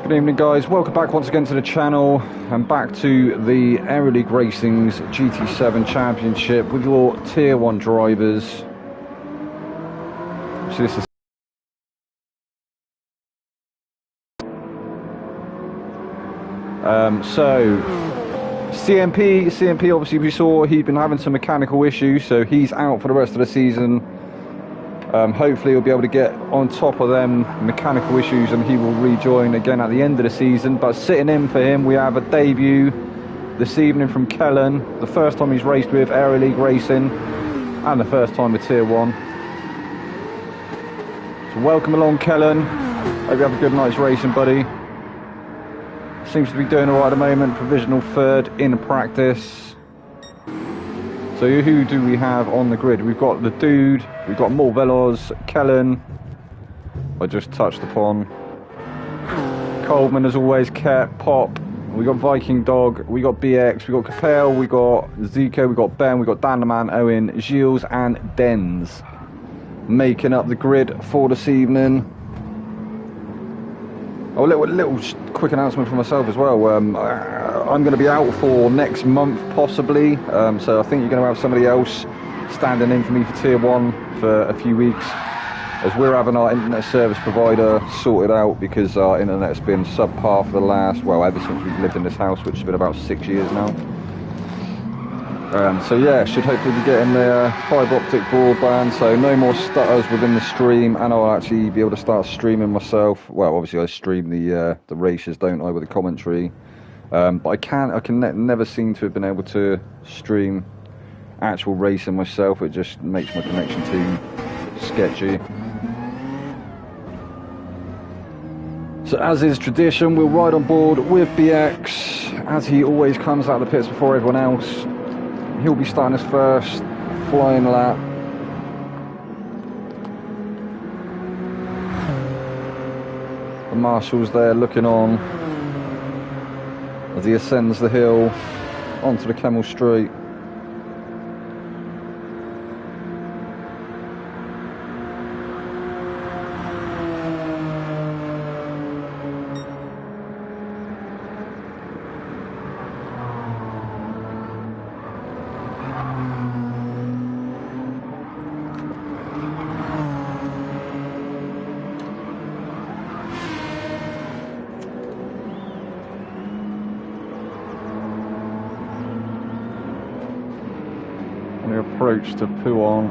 Good evening, guys. Welcome back once again to the channel and back to the Aero League Racing's GT7 Championship with your Tier 1 drivers. So this is CMP obviously we saw he'd been having some mechanical issues, so he's out for the rest of the season. Hopefully he'll be able to get on top of them mechanical issues and he will rejoin again at the end of the season. But sitting in for him, we have a debut this evening from Kellen, the first time he's raced with Aero League Racing and the first time with Tier 1. So welcome along, Kellen. Hope you have a good night's racing, buddy. Seems to be doing alright at the moment, provisional third in practice. So who do we have on the grid? We've got the Dude, we've got More Veloz, Kellen, I just touched upon. Coleman as always, Ket, Pop, we got Viking Dog, we got BX, we got Capel, we got Zico, we got Ben, we got Dan the Man, Owen, Gilles and Dens. Making up the grid for this evening. Oh, a little quick announcement for myself as well. I'm going to be out for next month, possibly. So I think you're going to have somebody else standing in for me for Tier 1 for a few weeks, as we're having our internet service provider sorted out because our internet's been subpar for the last, well, ever since we've lived in this house, which has been about 6 years now. So yeah, should hopefully be getting the fibre optic broadband, so no more stutters within the stream, and I'll actually be able to start streaming myself. Well, obviously I stream the races, don't I, with the commentary, but I can never seem to have been able to stream actual racing myself. It just makes my connection too sketchy. So as is tradition, we'll ride on board with BX, as he always comes out of the pits before everyone else. He'll be starting his first flying lap. The marshal's there looking on as he ascends the hill onto the Camel Straight. Approach to Pouon.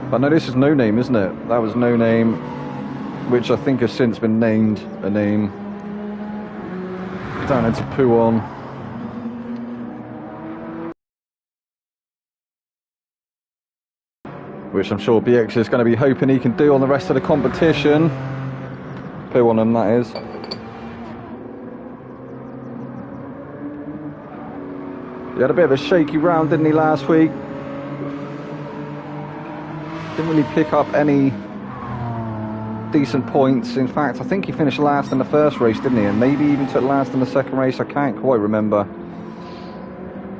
But no, this is No Name, isn't it? That was No Name, which I think has since been named a name. Down into Pouon. Which I'm sure BX is going to be hoping he can do on the rest of the competition. Pouon, that is. He had a bit of a shaky round, didn't he, last week? Didn't really pick up any decent points. In fact, I think he finished last in the first race, didn't he? And maybe even took last in the second race. I can't quite remember.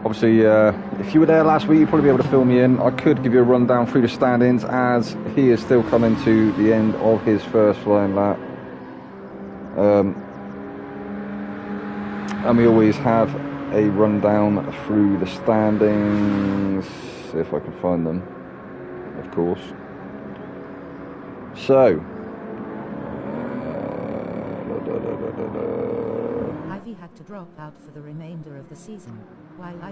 Obviously, if you were there last week, you'd probably be able to fill me in. I could give you a rundown through the standings, as he is still coming to the end of his first flying lap. And we always have a rundown through the standings, if I can find them, of course. So Ivy had to drop out for the remainder of the season.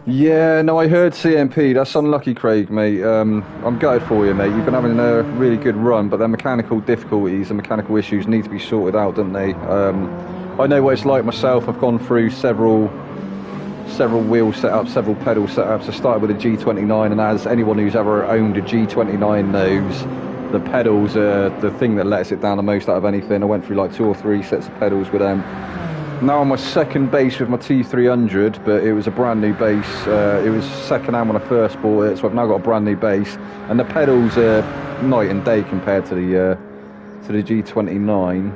Yeah, no, I heard CMP. That's unlucky, Craig, mate. I'm gutted for you, mate. You've been having a really good run, but their mechanical difficulties and mechanical issues need to be sorted out, don't they? I know what it's like myself. I've gone through several wheel setups, several pedal setups. I started with a G29, and as anyone who's ever owned a G29 knows, the pedals are the thing that lets it down the most out of anything. I went through like 2 or 3 sets of pedals with them. Now on my second base with my T300, but it was a brand new base. It was second hand when I first bought it, so I've now got a brand new base, and the pedals are night and day compared to the G29.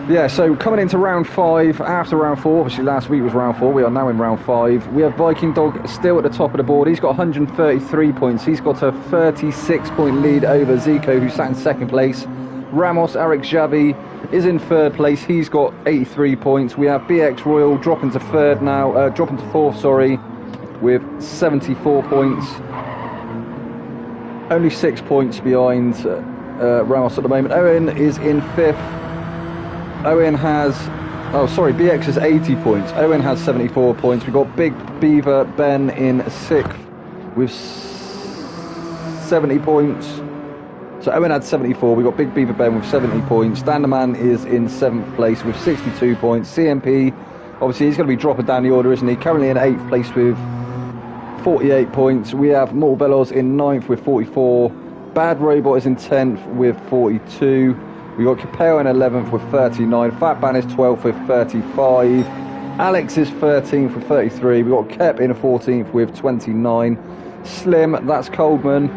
Yeah, so coming into round 5, after round 4, obviously last week was round 4, we are now in round 5. We have Viking Dog still at the top of the board. He's got 133 points. He's got a 36 point lead over Zico, who sat in second place Ramos Eric Javi is in third place. He's got 83 points. We have BX Royal dropping to third now, dropping to fourth, sorry, with 74 points. Only 6 points behind Ramos at the moment. Owen is in fifth. Owen has, BX has 80 points. Owen has 74 points. We've got Big Beaver Ben in sixth with 70 points. So Owen had 74. We've got Big Beaver Ben with 70 points. Dan the Man is in seventh place with 62 points. CMP, obviously he's going to be dropping down the order, isn't he? Currently in eighth place with 48 points. We have Mortal Bellows in ninth with 44. Bad Robot is in 10th with 42. We got Capel in 11th with 39. Fatban is 12th with 35. Alex is 13th with 33. We got Kep in 14th with 29. Slim, that's Coldman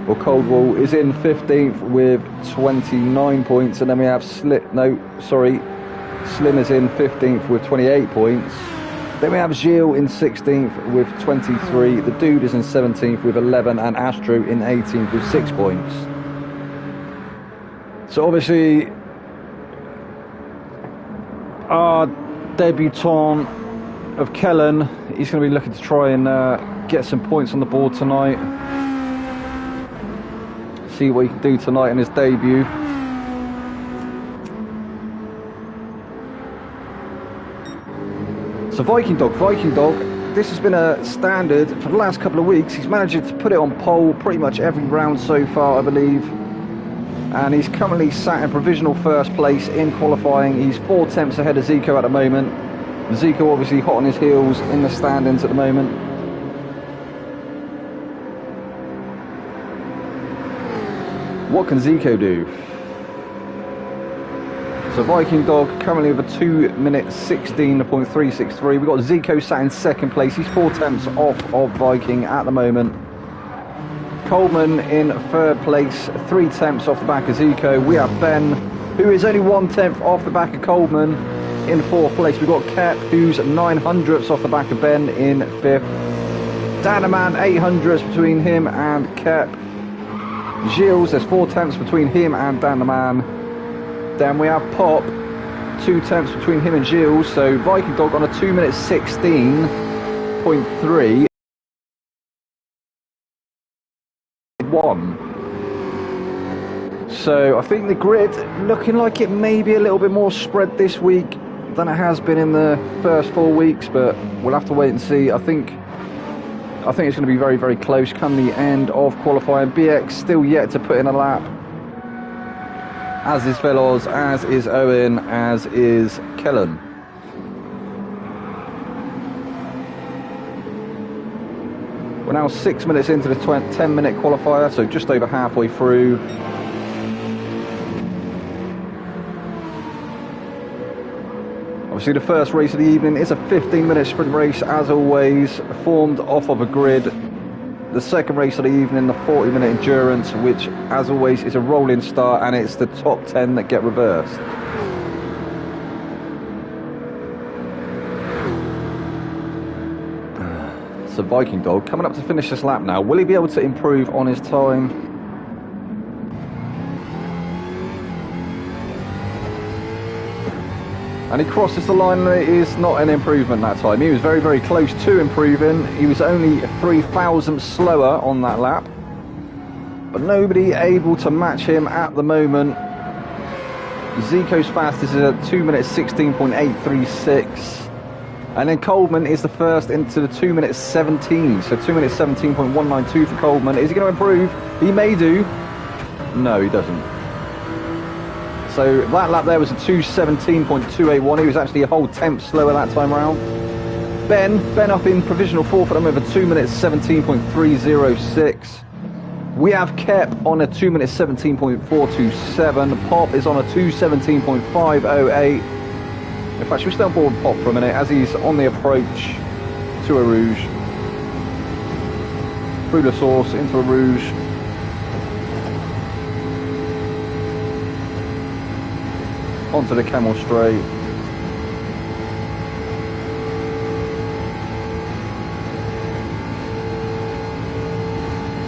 or Coldwall, is in 15th with 29 points. And then we have Slim is in 15th with 28 points. Then we have Gilles in 16th with 23. The Dude is in 17th with 11. And Astro in 18th with 6 points. So obviously, our debutant of Kellen, he's going to be looking to try and get some points on the board tonight. See what he can do tonight in his debut. So Viking Dog, this has been a standard for the last couple of weeks. He's managed to put it on pole pretty much every round so far, I believe. And he's currently sat in provisional first place in qualifying. He's 4 tenths ahead of Zico at the moment. Zico obviously hot on his heels in the standings at the moment. What can Zico do? So Viking Dog currently with a 2 minute 16.363. We've got Zico sat in second place. He's 4 tenths off of Viking at the moment. Coleman in third place, 3 tenths off the back of Zico. We have Ben, who is only 1 tenth off the back of Coleman, in fourth place. We've got Kep, who's 900ths off the back of Ben, in fifth. Danaman, 800ths between him and Kep. Gilles, there's 4 tenths between him and Danaman. Then we have Pop, 2 tenths between him and Gilles. So Viking Dog on a 2 minute 16.3. So I think the grid looking like it may be a little bit more spread this week than it has been in the first 4 weeks, but we'll have to wait and see. I think it's going to be very, very close come the end of qualifying. BX still yet to put in a lap, as is Veloz, as is Owen, as is Kellen. We're now 6 minutes into the 10-minute qualifier, so just over halfway through. Obviously the first race of the evening is a 15-minute sprint race, as always, formed off of a grid. The second race of the evening, the 40-minute endurance, which, as always, is a rolling start, and it's the top 10 that get reversed. So Viking Dog coming up to finish this lap now. Will he be able to improve on his time? And he crosses the line, and it is not an improvement that time. He was very, very close to improving. He was only 3 thousandths slower on that lap. But nobody able to match him at the moment. Zico's fastest is a 2 minute 16.836. And then Coleman is the first into the 2 minute 17. So 2 minute 17.192 for Coleman. Is he going to improve? He may do. No, he doesn't. So that lap there was a 2:17.281. He was actually a whole tenth slower that time around. Ben up in provisional fourth at the moment with a 2 minute 17.306. We have Kep on a 2 minute 17.427. Pop is on a 2:17.508. In fact, should we stay on board Pop for a minute as he's on the approach to a Rouge. Through the source into a Rouge. Onto the Camel Straight.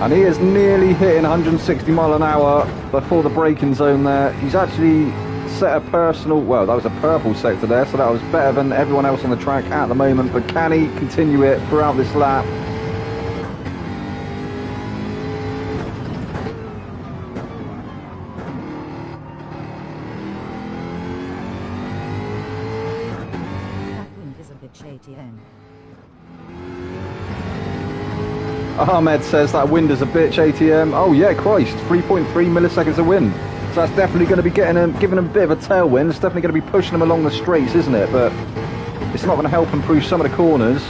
And he is nearly hitting 160 mile an hour before the braking zone there. He's actually set a personal, well, that was a purple sector there, so that was better than everyone else on the track at the moment. But can he continue it throughout this lap? That wind is a bit shady, N. Ahmed says that wind is a bitch, ATM. Oh yeah, Christ, 3.3 milliseconds of wind. So that's definitely going to be giving him a bit of a tailwind. It's definitely going to be pushing him along the straights, isn't it? But it's not going to help improve some of the corners,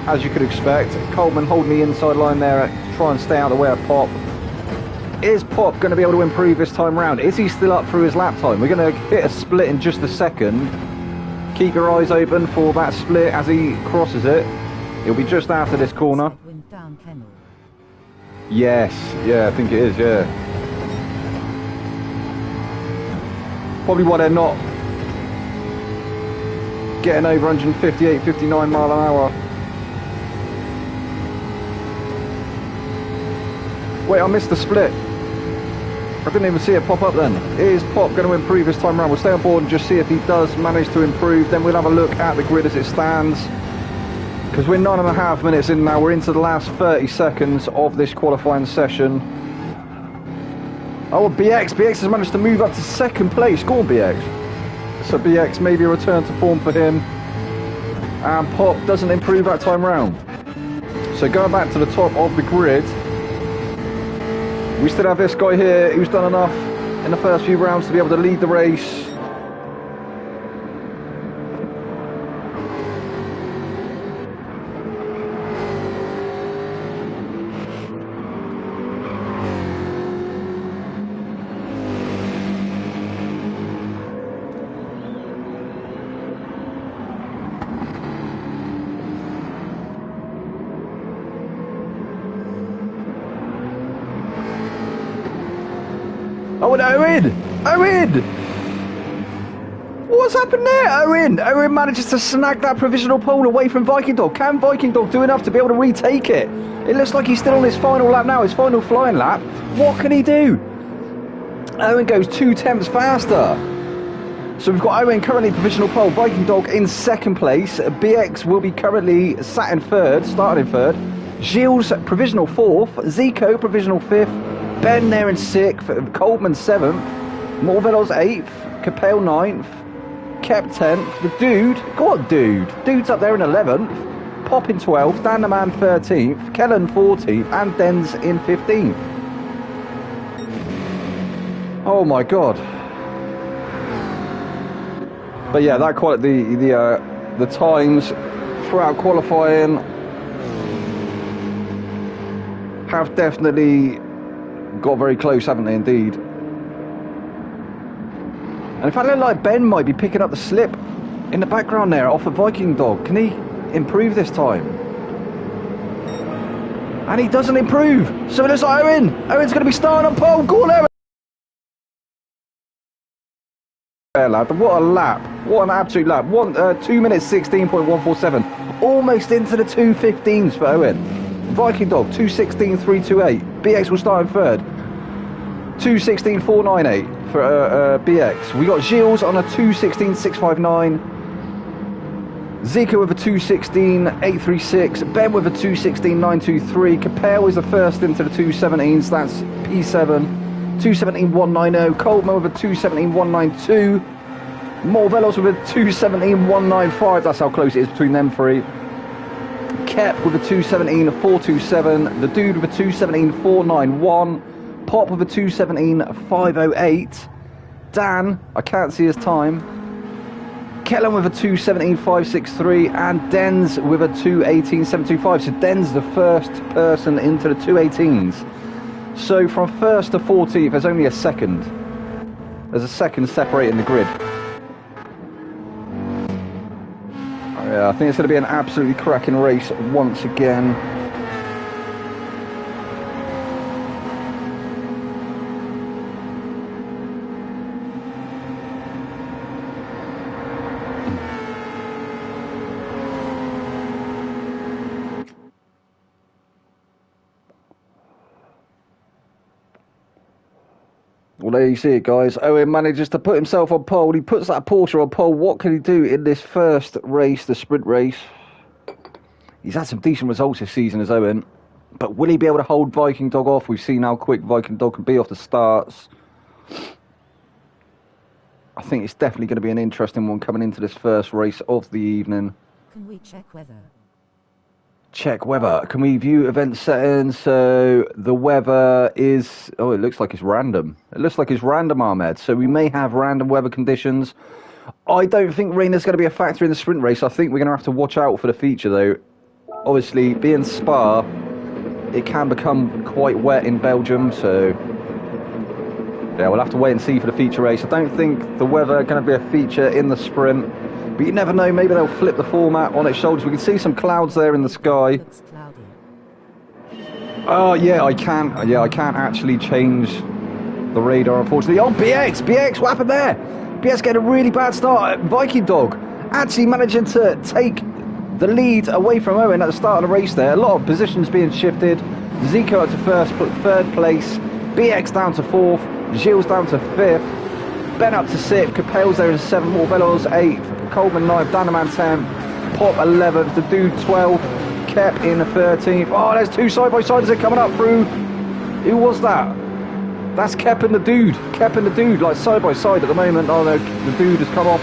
as you could expect. Coleman holding the inside line there to try and stay out of the way of Pop. Is Pop going to be able to improve this time round? Is he still up through his lap time? We're going to hit a split in just a second. Keep your eyes open for that split as he crosses it. It'll be just after this corner. Wind down, Kennel. Yes, yeah, I think it is, yeah. Probably why they're not getting over 158, 59 mile an hour. Wait, I missed the split. I didn't even see it pop up then. Is Pop going to improve this time around? We'll stay on board and just see if he does manage to improve. Then we'll have a look at the grid as it stands. Because we're 9.5 minutes in now. We're into the last 30 seconds of this qualifying session. Oh, BX has managed to move up to second place. Go on, BX. So BX, maybe a return to form for him. And Pop doesn't improve that time round. So going back to the top of the grid, we still have this guy here who's done enough in the first few rounds to be able to lead the race. Oh, and Owen! What's happened there, Owen? Owen manages to snag that provisional pole away from Viking Dog. Can Viking Dog do enough to be able to retake it? It looks like he's still on his final lap now, his final flying lap. What can he do? Owen goes 2 tenths faster. So we've got Owen currently provisional pole, Viking Dog in second place. BX will be currently sat in third, started in third. Gilles provisional fourth, Zico provisional fifth. Ben there in 6th, Coleman 7th, Morvello's 8th, Capel 9th, Kep 10th, the Dude, go on Dude, Dude's up there in 11th, Pop in 12th, Dan the Man 13th, Kellen 14th, and Den's in 15th. Oh my god. But yeah, that the times throughout qualifying have definitely got very close, haven't they, indeed? And in fact, it looks like Ben might be picking up the slip in the background there off a Viking Dog. Can he improve this time? And he doesn't improve. So it looks like Owen's going to be starting on pole. Go on, Owen! Lad, what a lap. What an absolute lap. 2 minutes 16.147. Almost into the 2:15s for Owen. Viking Dog 2:16.328. BX will start in third. 2:16.498 for BX. We got Gilles on a 2:16.659. Zico with a 2:16.836. Ben with a 2:16.923. Capel is the first into the 2:17s. That's P7. 2:17.190. Coleman with a 2:17.192. Morvellos with a 2:17.195. That's how close it is between them three. Kep with a 2:17.427. The Dude with a 2:17.491. Pop with a 2:17.508. Dan, I can't see his time. Kellen with a 2:17.563. And Denz with a 2:18.725. So Denz the first person into the 2:18s. So from first to 14th, there's only a second. There's a second separating the grid. Yeah, I think it's going to be an absolutely cracking race once again. Well, there you see it, guys. Owen manages to put himself on pole. He puts that Porsche on pole. What can he do in this first race, the sprint race? He's had some decent results this season as Owen. But will he be able to hold Viking Dog off? We've seen how quick Viking Dog can be off the starts. I think it's definitely going to be an interesting one coming into this first race of the evening. Can we check weather? Check weather. Can we view event settings? So the weather is... Oh, it looks like it's random. It looks like it's random, Ahmed. So we may have random weather conditions. I don't think rain is going to be a factor in the sprint race. I think we're going to have to watch out for the feature, though. Obviously, being Spa, it can become quite wet in Belgium, so... Yeah, we'll have to wait and see for the feature race. I don't think the weather is going to be a feature in the sprint. But you never know, maybe they'll flip the format on its shoulders. We can see some clouds there in the sky. Looks cloudy. Oh, yeah, I can't actually change the radar, unfortunately. Oh, BX, what happened there? BX getting a really bad start. Viking Dog actually managing to take the lead away from Owen at the start of the race there. A lot of positions being shifted. Zico up to third place. BX down to 4th. Gilles down to 5th. Ben up to 6th. Capel's there in 7th. Morvello's 8th. Coleman 9th. Danaman 10th. Pop 11th. The Dude 12th. Kep in 13th. Oh, there's two side-by-sides that are coming up through. Who was that? That's Kep and the Dude. Kep and the Dude, like side-by-side at the moment. Oh, no, the Dude has come off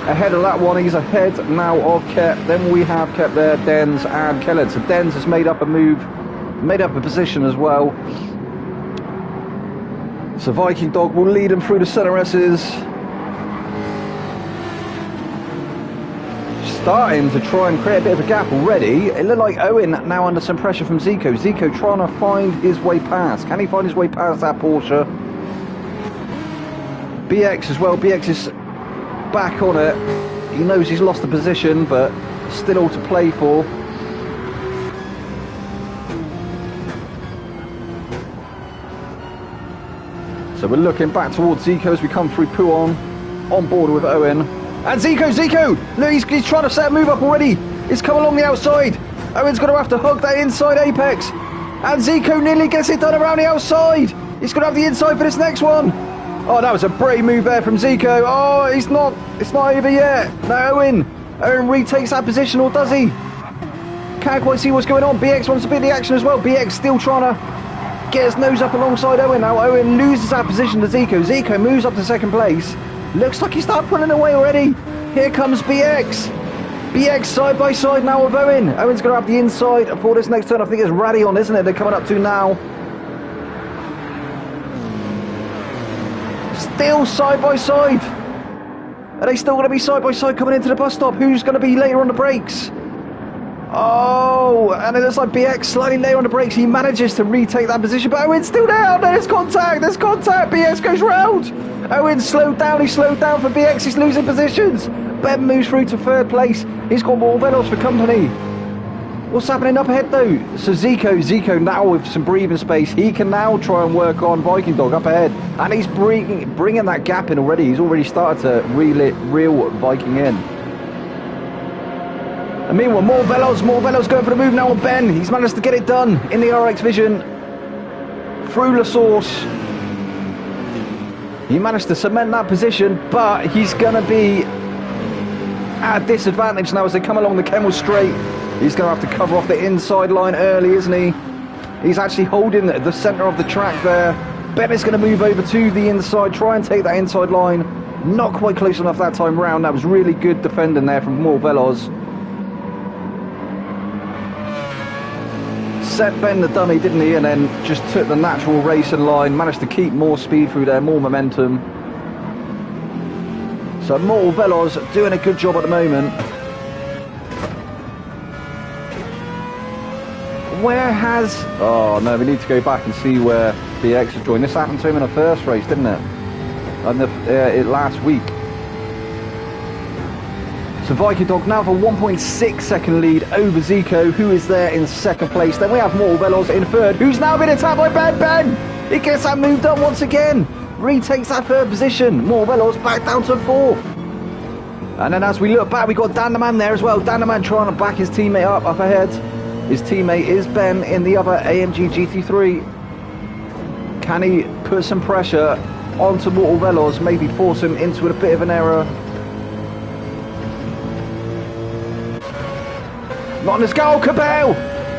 ahead of that one. He's ahead now of Kep. Then we have Kep there, Dens and Kellett. So Dens has made up a move, made up a position as well. So Viking Dog will lead him through the centre S's. Starting to try and create a bit of a gap already. It looked like Owen now under some pressure from Zico. Zico trying to find his way past. Can he find his way past that Porsche? BX as well. BX is back on it. He knows he's lost the position, but still all to play for. So we're looking back towards Zico as we come through Pouhon, on board with Owen. And Zico! Look, he's trying to set a move up already. He's come along the outside. Owen's going to have to hug that inside apex. And Zico nearly gets it done around the outside. He's going to have the inside for this next one. Oh, that was a brave move there from Zico. Oh, it's not over yet. No, Owen retakes that position, or does he? Can't quite see what's going on. BX wants to be in the action as well. BX still trying to get his nose up alongside Owen. Now Owen loses that position to Zico. Zico moves up to second place. Looks like he started pulling away already. Here comes BX. BX side by side now with Owen. Owen's going to have the inside for this next turn. I think it's Radion, isn't it? They're coming up to now. Still side by side. Are they still going to be side by side coming into the bus stop? Who's going to be later on the brakes? Oh, and it looks like BX slightly later on the brakes. He manages to retake that position, but Owen's still there. There's contact. BX goes round. Owen slowed down. He slowed down for BX. He's losing positions. Ben moves through to third place. He's got more Velos for company. What's happening up ahead though? So Zico now with some breathing space. He can now try and work on Viking Dog up ahead. And he's bringing that gap in already. He's already started to reel Viking in. And meanwhile, more Velos going for the move now on Ben. He's managed to get it done in the RX Vision. Through La Source. He managed to cement that position, but he's going to be at a disadvantage now as they come along the Kemmel Straight. He's going to have to cover off the inside line early, isn't he? He's actually holding the centre of the track there. Ben is going to move over to the inside, try and take that inside line. Not quite close enough that time round. That was really good defending there from More Velos. Set Ben the dummy, didn't he? And then just took the natural racing line. Managed to keep more speed through there, more momentum. So Mortal Velos doing a good job at the moment. Where has... Oh no, we need to go back and see where BX has joined. This happened to him in the first race, didn't it? And last week. So Viking Dog now for 1.6 second lead over Zico, who is there in second place. Then we have Mortal Velos in third, who's now been attacked by Ben. He gets that move done once again. Retakes that third position. Mortal Velos back down to fourth. And then as we look back, we got Dan the Man there as well. Dan the Man trying to back his teammate up ahead. His teammate is Ben in the other AMG GT3. Can he put some pressure onto Mortal Veloz, maybe force him into a bit of an error? Not on this goal, Capel!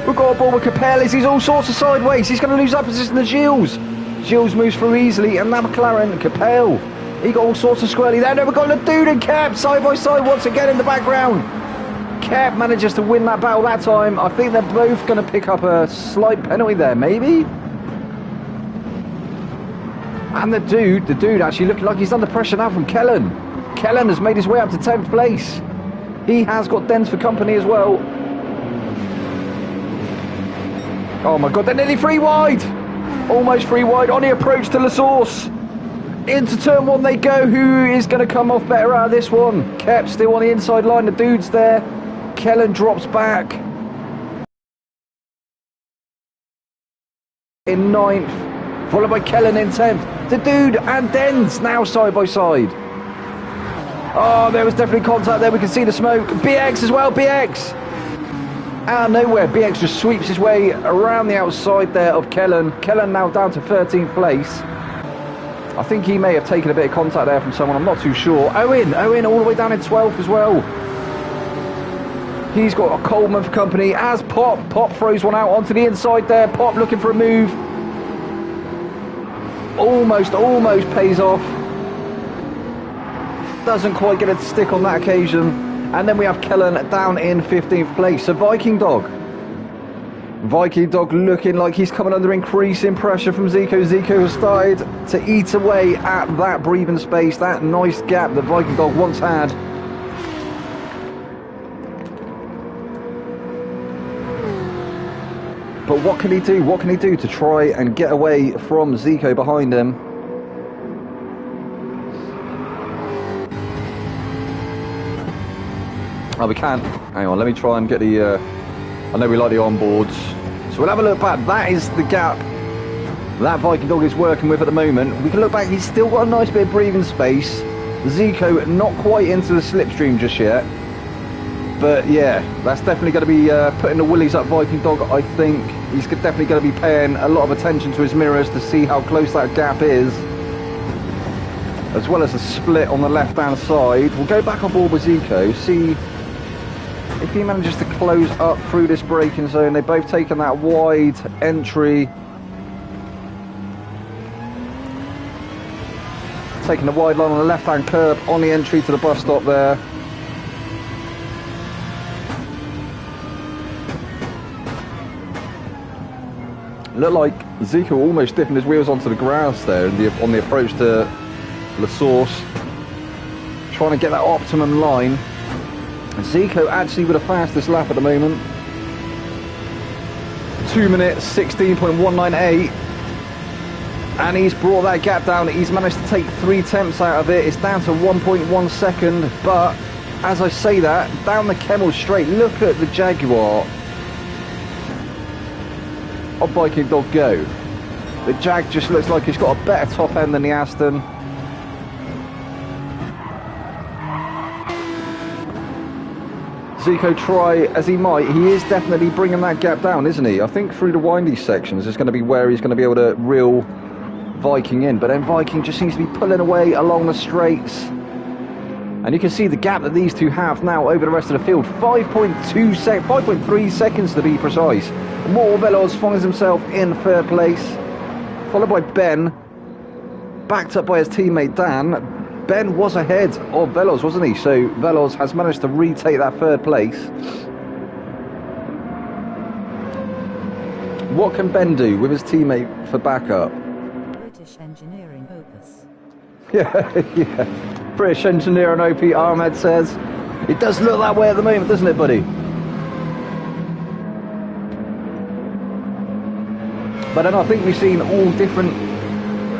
We've got a ball with Capel as he's all sorts of sideways. He's going to lose that position to Gilles. Gilles moves through easily, and now McLaren, Capel. He got all sorts of squirrely there. We've got Leduc and Kep side by side once again in the background. Kep manages to win that battle that time. I think they're both going to pick up a slight penalty there, maybe? And the dude actually looking like he's under pressure now from Kellen. Kellen has made his way up to 10th place. He has got dents for company as well. Oh my god, they're nearly 3 wide! Almost 3 wide on the approach to La Source. Into turn 1 they go. Who is going to come off better out of this one? Kep still on the inside line, the dude's there. Kellen drops back. In 9th, followed by Kellen in 10th. The dude and Dens now side by side. Oh, there was definitely contact there. We can see the smoke. BX as well, BX. Out of nowhere, BX just sweeps his way around the outside there of Kellen. Kellen now down to 13th place. I think he may have taken a bit of contact there from someone. I'm not too sure. Owen all the way down in 12th as well. He's got a Coleman for company as Pop throws one out onto the inside there. Pop looking for a move. Almost pays off. Doesn't quite get it to stick on that occasion. And then we have Kellen down in 15th place. So Viking Dog looking like he's coming under increasing pressure from Zico. Zico has started to eat away at that breathing space, that nice gap that Viking Dog once had. But what can he do? What can he do to try and get away from Zico behind him? Oh, we can't. Hang on, let me try and get the... I know we like the onboards. So we'll have a look back. That is the gap that Viking Dog is working with at the moment. We can look back. He's still got a nice bit of breathing space. Zico not quite into the slipstream just yet. But yeah, that's definitely going to be putting the willies up Viking Dog. I think he's definitely going to be paying a lot of attention to his mirrors to see how close that gap is. As well as a split on the left-hand side. We'll go back on board with Zico, see if he manages to close up through this braking zone. They've both taken that wide entry. Taking the wide line on the left-hand curb on the entry to the bus stop there. Looked like Zico almost dipping his wheels onto the grass there on the approach to La Source. Trying to get that optimum line. Zico actually with the fastest lap at the moment. 2 minutes 16.198, and he's brought that gap down. He's managed to take 3 tenths out of it. It's down to 1.1 second. But as I say that, down the Kemmel straight, look at the Jaguar of Viking Dog go. The Jag just looks like it's got a better top end than the Aston. Zico try as he might, he is definitely bringing that gap down, isn't he? I think through the windy sections is going to be where he's going to be able to reel Viking in, but then Viking just seems to be pulling away along the straights. And you can see the gap that these two have now over the rest of the field. 5.3 seconds to be precise. Mortal Veloz finds himself in 3rd place, followed by Ben, backed up by his teammate Dan. Ben was ahead of Veloz, wasn't he? So Veloz has managed to retake that 3rd place. What can Ben do with his teammate for backup? British engineering opus. Yeah. British engineering OP, Ahmed says. It does look that way at the moment, doesn't it, buddy? But then I think we've seen all different...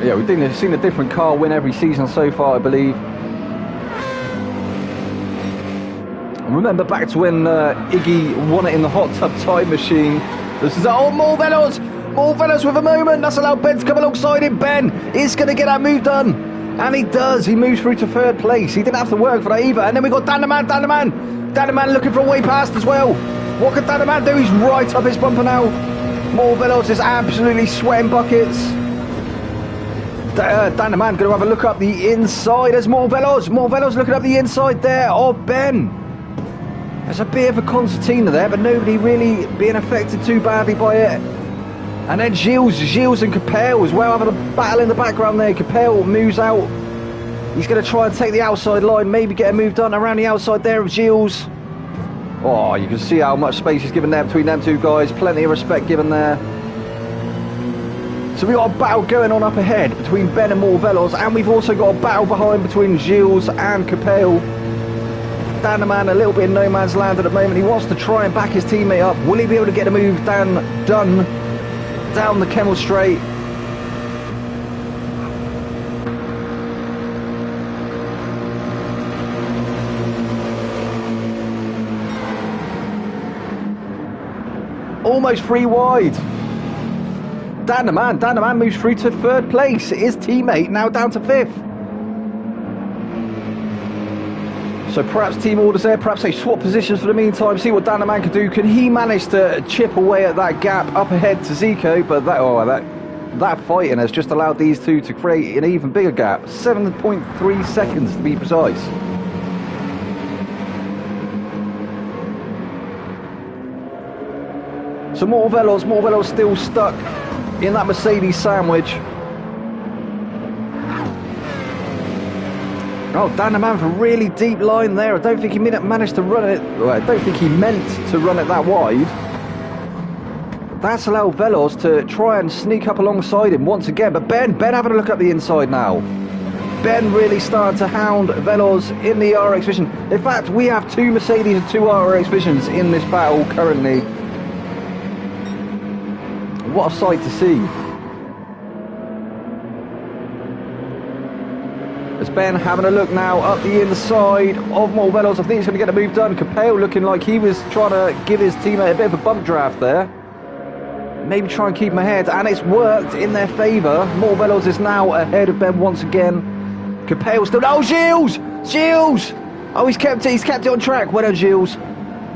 Yeah, we've seen a different car win every season so far, I believe. I remember back to when Iggy won it in the hot tub time machine. This is... Oh, more Veloz with a moment. That's allowed Ben to come alongside him. Ben is going to get that move done. And he does. He moves through to 3rd place. He didn't have to work for that either. And then we got Dan the Man looking for a way past as well. What can Dan the Man do? He's right up his bumper now. More Veloz is absolutely sweating buckets. Dan the man going to have a look up the inside. There's more Velos looking up the inside there of Ben. There's a bit of a concertina there, but nobody really being affected too badly by it. And then Gilles and Capel as well having a battle in the background there. Capel moves out. He's going to try and take the outside line, maybe get a move done around the outside there of Gilles. Oh, you can see how much space is given there between them two guys. Plenty of respect given there. So we've got a battle going on up ahead between Ben and more Velos, and we've also got a battle behind between Gilles and Capel. Dan the man a little bit in no man's land at the moment. He wants to try and back his teammate up. Will he be able to get a move done down the Kemmel Straight? Almost 3 wide. Dan the man moves through to 3rd place. His teammate now down to 5th. So perhaps team orders there, perhaps they swap positions for the meantime, see what Dan the man can do. Can he manage to chip away at that gap up ahead to Zico? But that fighting has just allowed these two to create an even bigger gap. 7.3 seconds to be precise. So more Velos still stuck in that Mercedes sandwich. Oh, Dan the man for a really deep line there. I don't think he managed to run it. Well, I don't think he meant to run it that wide. But that's allowed Velos to try and sneak up alongside him once again. But Ben having a look up the inside now. Ben really starting to hound Velos in the RX Vision. In fact, we have 2 Mercedes and 2 RX Visions in this battle currently. What a sight to see. As Ben having a look now up the inside of more Velos. I think he's going to get a move done. Capel looking like he was trying to give his teammate a bit of a bump draft there. Maybe try and keep him ahead, and it's worked in their favour. More Velos is now ahead of Ben once again. Capel still. Oh, Gilles! Oh, he's kept it on track. Well done, Gilles.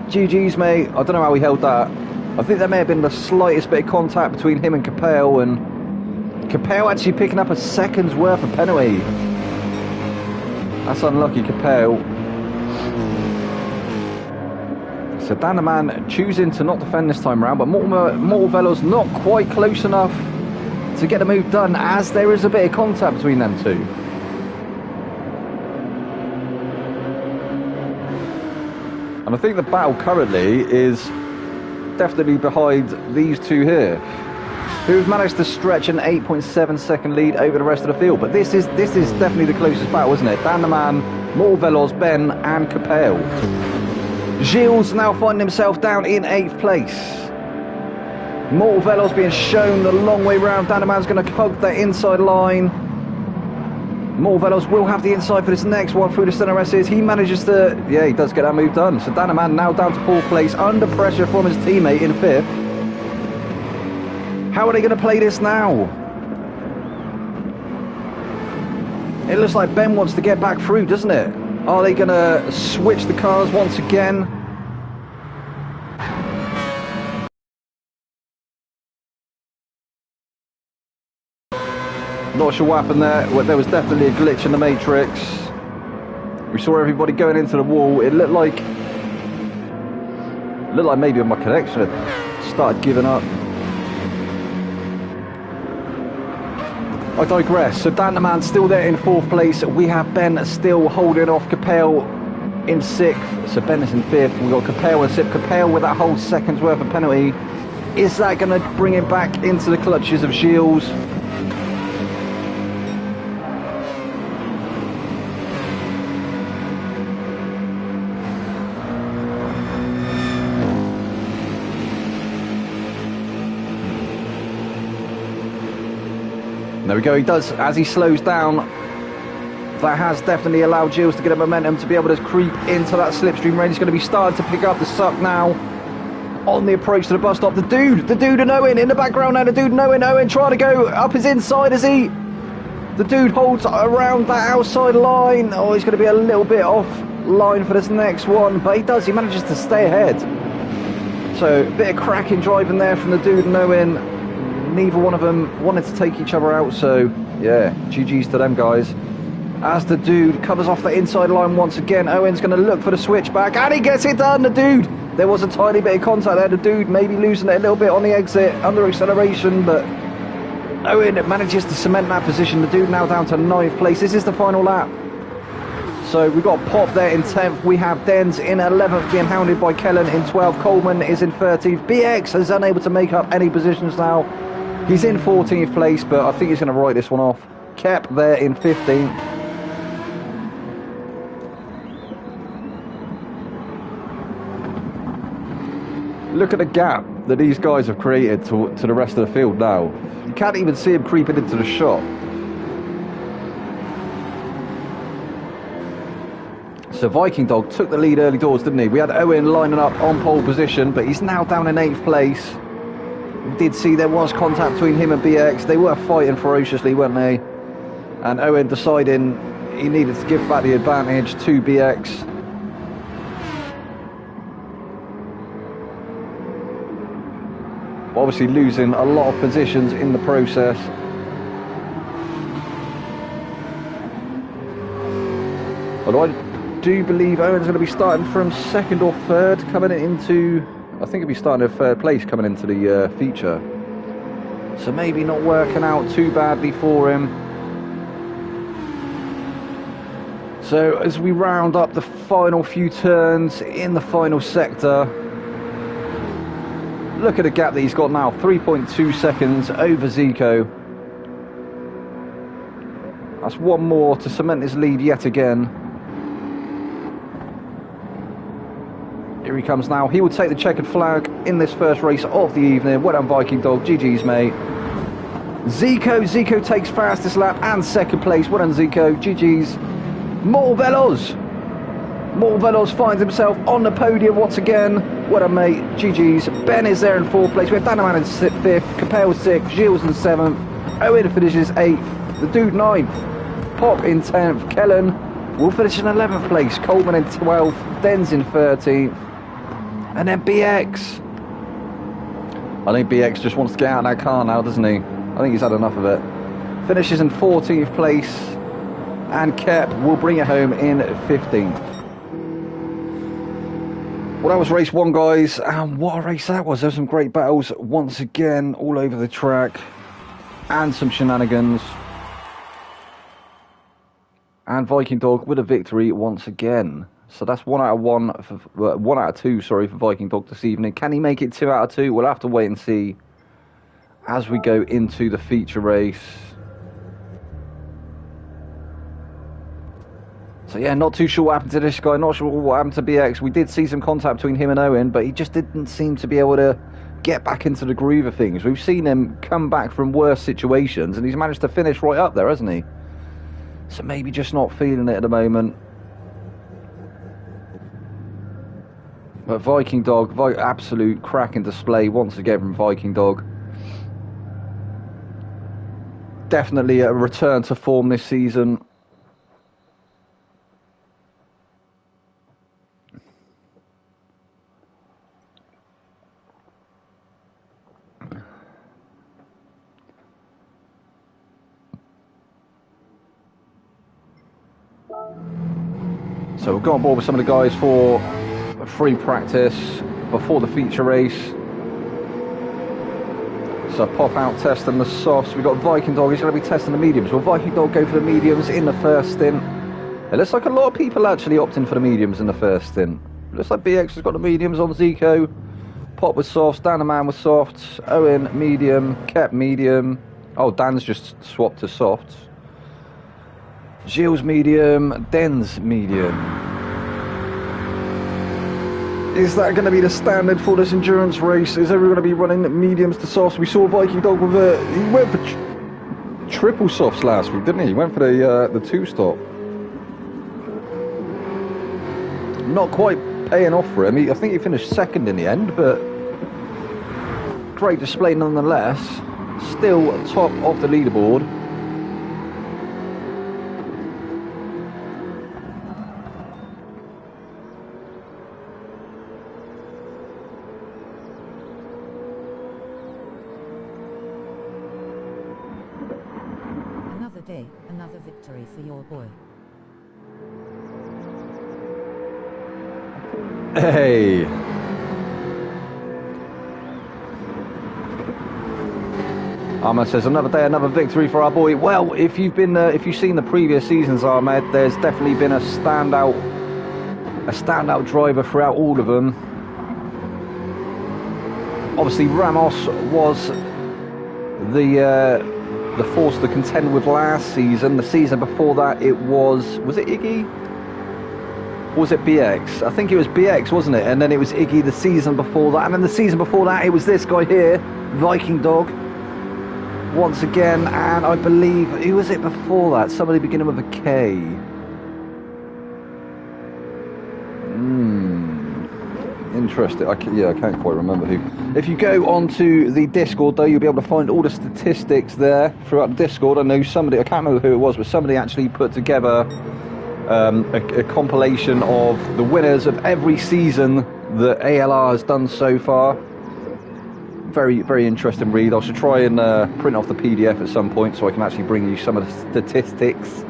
GG's, mate. I don't know how he held that. I think there may have been the slightest bit of contact between him and Capel, and Capel actually picking up a second's worth of penalty. That's unlucky, Capel. So Dan the man choosing to not defend this time around, but more Velos not quite close enough to get a move done, as there is a bit of contact between them two. And I think the battle currently is definitely behind these two here, who've managed to stretch an 8.7 second lead over the rest of the field. But this is definitely the closest battle, isn't it? Dan the man, more Velos, Ben and Capel. Gilles now finding himself down in 8th place. More Velos being shown the long way round. Dan the man's going to hug that inside line. More Velos will have the inside for this next one through the centre S's. He manages to, yeah, he does get that move done. So Dan the man now down to 4th place, under pressure from his teammate in 5th. How are they going to play this now? It looks like Ben wants to get back through, doesn't it? Are they going to switch the cars once again? Not sure what happened there. Well, there was definitely a glitch in the matrix. We saw everybody going into the wall. It looked like maybe my connection had started giving up. I digress. So Dan the man still there in 4th place. We have Ben still holding off Capel in 6th. So Ben is in 5th. We've got Capel in 6th. Capel with that whole second's worth of penalty. Is that going to bring him back into the clutches of Gilles? There we go, he does, as he slows down, that has definitely allowed Gilles to get a momentum to be able to creep into that slipstream range. He's going to be starting to pick up the suck now on the approach to the bus stop. The dude and Owen in the background now, the dude and Owen trying to go up his inside as he... The dude holds around that outside line. Oh, he's going to be a little bit off line for this next one, but he manages to stay ahead. So, a bit of cracking driving there from the dude and Owen. neither one of them wanted to take each other out, so yeah, GG's to them guys. As the dude covers off the inside line once again, Owen's going to look for the switchback, and he gets it done, the dude. There was a tiny bit of contact there, the dude maybe losing it a little bit on the exit, under acceleration, but Owen manages to cement that position. The dude now down to 9th place. This is the final lap. So we've got Pop there in 10th. We have Dens in 11th, being hounded by Kellen in 12th. Coleman is in 13th. BX is unable to make up any positions now. He's in 14th place, but I think he's going to write this one off. Kep there in 15th. Look at the gap that these guys have created to the rest of the field now. You can't even see him creeping into the shot. So Viking Dog took the lead early doors, didn't he? We had Owen lining up on pole position, but he's now down in 8th place. We did see there was contact between him and BX. They were fighting ferociously, weren't they? And Owen deciding he needed to give back the advantage to BX. Obviously losing a lot of positions in the process. Although I do believe Owen's going to be starting from 2nd or 3rd coming into, I think he'll be starting at 3rd place coming into the feature. So maybe not working out too badly for him. So as we round up the final few turns in the final sector, look at the gap that he's got now, 3.2 seconds over Zico. That's one more to cement his lead yet again. Here he comes now. He will take the checkered flag in this first race of the evening. Well done, Viking Dog. GG's, mate. Zico takes fastest lap and 2nd place. Well done, Zico. GG's. Morvelos finds himself on the podium once again. Well done, mate. GG's. Ben is there in 4th place. We have Danaman in 5th. Capel 6th. Gilles in 7th. Owen finishes 8th. The dude 9th. Pop in 10th. Kellen will finish in 11th place. Coleman in 12th. Dens in 13th. And then BX. I think BX just wants to get out of that car now, doesn't he? I think he's had enough of it. Finishes in 14th place. And Kep will bring it home in 15th. Well, that was race 1, guys, and what a race that was. There were some great battles once again all over the track, and some shenanigans. And Viking Dog with a victory once again. So that's 1 out of 2, sorry, for Viking Dog this evening. Can he make it 2 out of 2? We'll have to wait and see as we go into the feature race. So yeah, not too sure what happened to this guy, not sure what happened to BX. We did see some contact between him and Owen, but he just didn't seem to be able to get back into the groove of things. We've seen him come back from worse situations, and he's managed to finish right up there, hasn't he? So maybe just not feeling it at the moment. But Viking Dog, absolute cracking display once again from Viking Dog. Definitely a return to form this season. So we'll go on board with some of the guys for a free practice before the feature race. So pop out testing the softs. We've got Viking Dog, he's going to be testing the mediums. Will Viking Dog go for the mediums in the first stint? It looks like a lot of people actually opting for the mediums in the first stint. Looks like BX has got the mediums on Zico. Pop with softs, Dan the man with softs, Owen medium, Kep medium. Oh, Dan's just swapped to softs. Gilles medium, Den's medium. Is that going to be the standard for this endurance race? Is everyone going to be running mediums to softs? We saw Viking Dog with he went for triple softs last week, didn't he? He went for the 2-stop. Not quite paying off for him. I think he finished 2nd in the end, but great display nonetheless. Still top of the leaderboard. Hey, another victory for your boy. Hey. Ahmed says another day, another victory for our boy. Well, if you've seen the previous seasons, Ahmed, there's definitely been a standout driver throughout all of them. Obviously, Ramos was the force to contend with last season. The season before that, it was it Iggy? Or was it BX? I think it was BX, wasn't it? And then it was Iggy the season before that. And then the season before that, it was this guy here, Viking Dog. Once again, and I believe, who was it before that? Somebody beginning with a K. Interesting. I can't quite remember who. If you go onto the Discord, though, you'll be able to find all the statistics there throughout the Discord. I know somebody, I can't remember who it was, but somebody actually put together a compilation of the winners of every season that ALR has done so far. Very, very interesting read. I should try and print off the PDF at some point so I can actually bring you some of the statistics,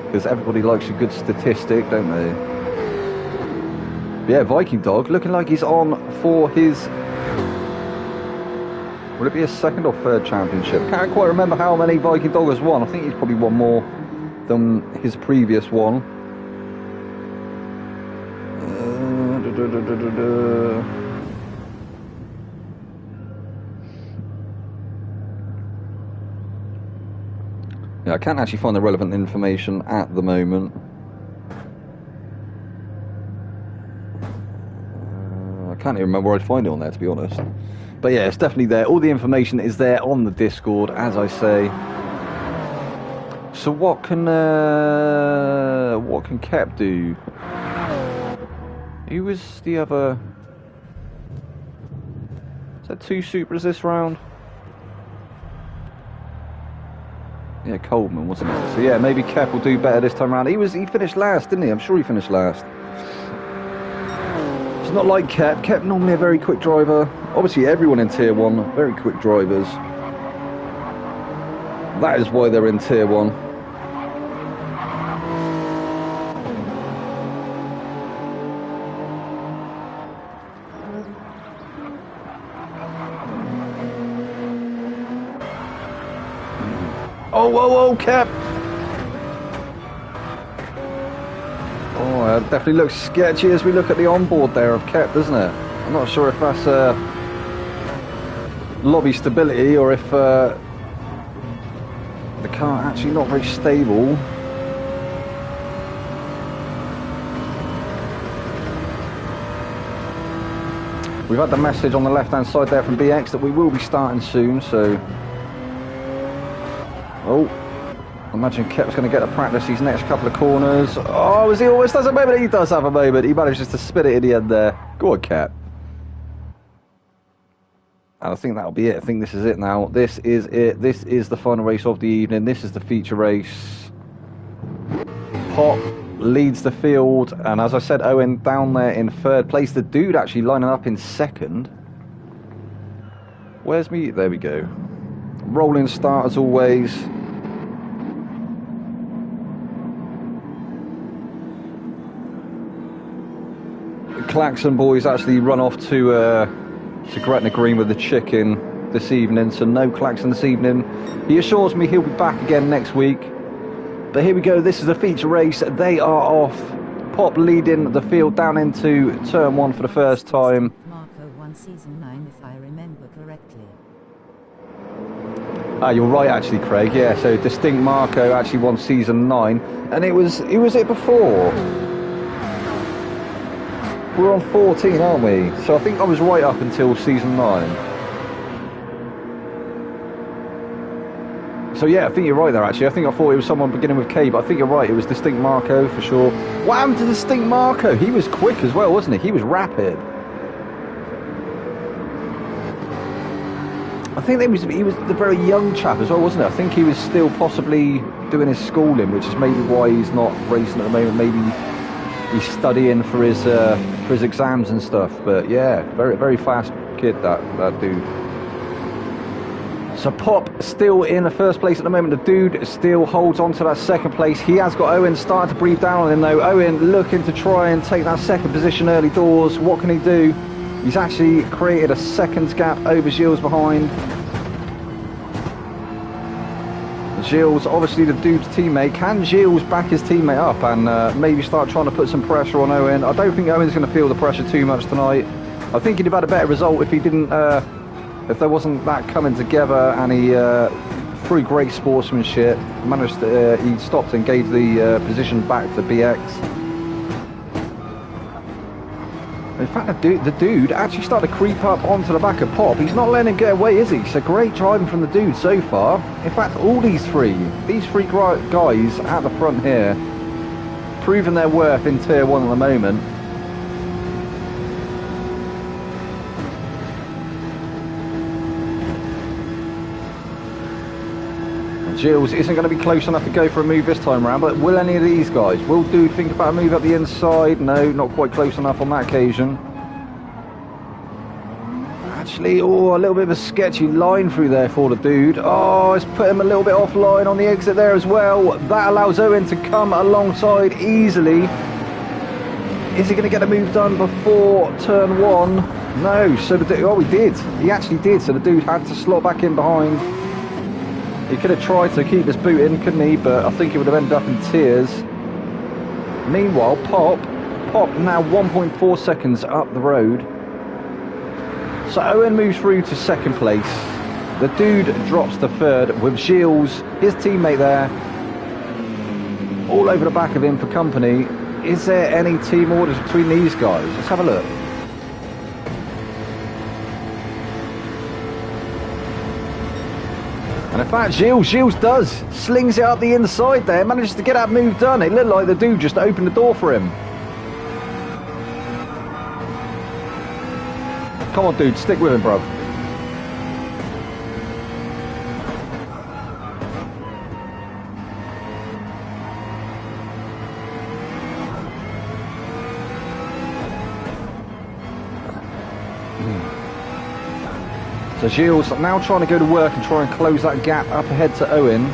because everybody likes a good statistic, don't they? But yeah, Viking Dog looking like he's on for his, will it be his second or third championship? Can't quite remember how many Viking Dog has won. I think he's probably won more than his previous one. Yeah, I can't actually find the relevant information at the moment. I can't even remember where I'd find it on there, to be honest. But yeah, it's definitely there. All the information is there on the Discord, as I say. So what can Kep do? Who was the other? Is that 2 Supras this round? Yeah, Coleman, wasn't it? So yeah, maybe Kep will do better this time around. He finished last, didn't he? I'm sure he finished last. It's not like Kep. Kep normally a very quick driver. Obviously, everyone in Tier 1, very quick drivers. That is why they're in Tier 1. Oh, whoa, whoa, Kep! Oh, it definitely looks sketchy as we look at the onboard there of Kep, doesn't it? I'm not sure if that's lobby stability or if the car actually not very stable. We've had the message on the left-hand side there from BX that we will be starting soon, so... Oh, I imagine Kep's going to get to practice these next couple of corners. Oh, as he always does a moment. He does have a moment. He manages to spin it in the end there. Go on, Kep. And I think that'll be it. I think this is it now. This is it. This is the final race of the evening. This is the feature race. Pop leads the field. And as I said, Owen down there in third place. The dude actually lining up in second. Where's me? There we go. Rolling start as always. The Klaxon boys actually run off to Gretna Green with the chicken this evening, so no Klaxon this evening. He assures me he'll be back again next week. But here we go, this is a feature race. They are off. Pop leading the field down into turn 1 for the first time. Marco won season 9 if I remember correctly. Ah, you're right actually, Craig. Yeah, so Distinct Marco actually won season 9, and it was it before? We're on 14, aren't we? So I think I was right up until season 9. So yeah, I think you're right there actually. I think I thought it was someone beginning with K, but I think you're right, it was Distinct Marco for sure. What happened to Distinct Marco? He was quick as well, wasn't he? He was rapid. I think he was the very young chap as well, wasn't it? I think he was still possibly doing his schooling, which is maybe why he's not racing at the moment. Maybe he's studying for his exams and stuff. But yeah, very very fast kid that dude. So Pop still in the first place at the moment. The dude still holds on to that second place. He has got Owen starting to breathe down on him though. Owen looking to try and take that second position early doors. What can he do? He's actually created a second gap over Gilles behind. Gilles, obviously the dude's teammate. Can Gilles back his teammate up and maybe start trying to put some pressure on Owen? I don't think Owen's going to feel the pressure too much tonight. I think he'd have had a better result if he didn't, if there wasn't that coming together, and he, through great sportsmanship, managed to, he stopped and gave the position back to BX. In fact, the dude actually started to creep up onto the back of Pop. He's not letting him get away, is he? So great driving from the dude so far. In fact, all these three guys at the front here, proving their worth in Tier 1 at the moment. Gilles isn't going to be close enough to go for a move this time around, but will any of these guys? Will Dude think about a move up the inside? No, not quite close enough on that occasion. Actually, oh, a little bit of a sketchy line through there for the Dude. Oh, it's put him a little bit offline on the exit there as well. That allows Owen to come alongside easily. Is he going to get a move done before turn 1? No, so the Dude, oh, he did. He actually did, so the Dude had to slot back in behind. He could have tried to keep his boot in, couldn't he? But I think he would have ended up in tears. Meanwhile, Pop now 1.4 seconds up the road. So Owen moves through to second place. The Dude drops to third with Gilles, his teammate there, all over the back of him for company. Is there any team orders between these guys? Let's have a look. And in fact, Gilles does. Slings it up the inside there, manages to get that move done. It looked like the Dude just opened the door for him. Come on, Dude, stick with him, bruv. So Gilles now trying to go to work and try and close that gap up ahead to Owen.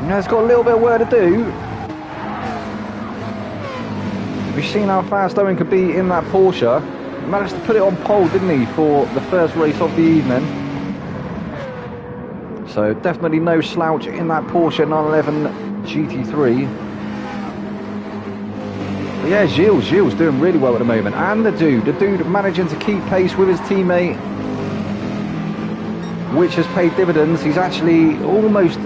Now he's got a little bit of work to do. We've seen how fast Owen could be in that Porsche. He managed to put it on pole, didn't he, for the first race of the evening. So definitely no slouch in that Porsche 911 GT3. But yeah, Gilles doing really well at the moment. And the Dude managing to keep pace with his teammate, which has paid dividends. He's actually almost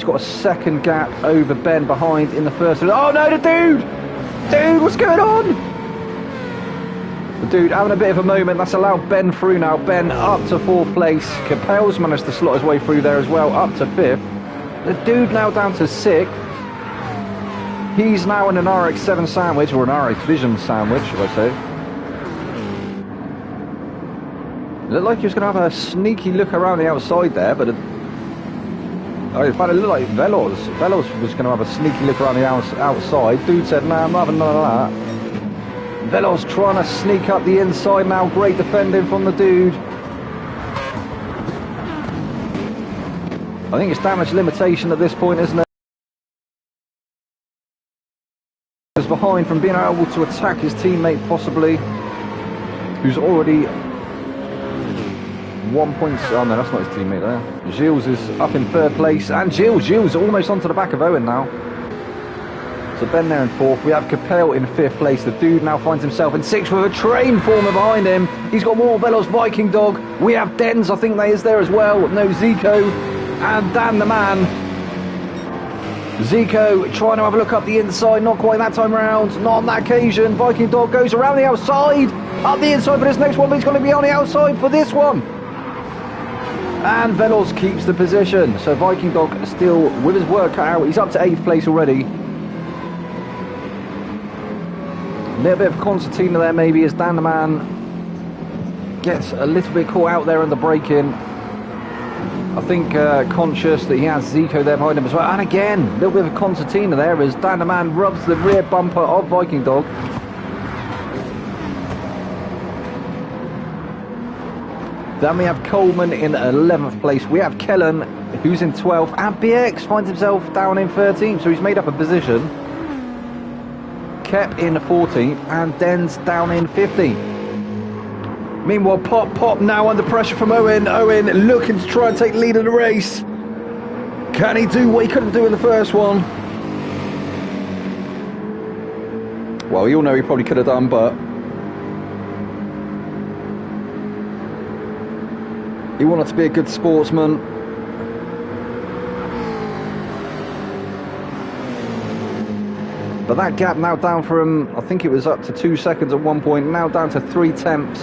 got a second gap over Ben behind in the first. Oh no, the Dude, what's going on? The Dude having a bit of a moment. That's allowed Ben through now. Ben up to 4th place. Capel's managed to slot his way through there as well, up to 5th. The Dude now down to 6th. He's now in an RX-7 sandwich, or an RX Vision sandwich, should I say. Looked like he was going to have a sneaky look around the outside there, but in fact it looked like Velos was going to have a sneaky look around the outside. Dude said, no, I'm not having none of that. Velos trying to sneak up the inside now. Great defending from the Dude. I think it's damage limitation at this point, isn't it? Behind from being able to attack his teammate possibly, who's already 1 point. Oh no, that's not his teammate there. Gilles is up in 3rd place, and Gilles almost onto the back of Owen now. So Ben there in 4th. We have Capel in 5th place. The Dude now finds himself in 6th with a train former behind him. He's got more Velos Viking Dog. We have Dens, I think that is there as well. No Zico, and Dan the Man. Zico trying to have a look up the inside, not quite that time around, not on that occasion. Viking Dog goes around the outside, up the inside for this next one, but he's going to be on the outside for this one. And Velos keeps the position, so Viking Dog still with his work cut out. He's up to 8th place already. A little bit of concertina there maybe as Dan the Man gets a little bit caught out there in the braking. I think conscious that he has Zico there behind him as well. And again, a little bit of a concertina there as Dan the Man rubs the rear bumper of Viking Dog. Then we have Coleman in 11th place. We have Kellen, who's in 12th. And BX finds himself down in 13th, so he's made up a position. Kep in 14th, and Den's down in 15th. Meanwhile, Pop now under pressure from Owen. Owen looking to try and take the lead of the race. Can he do what he couldn't do in the first one? Well, you all know he probably could have done, but he wanted to be a good sportsman. But that gap now down from, I think it was up to 2 seconds at one point, now down to 3/10.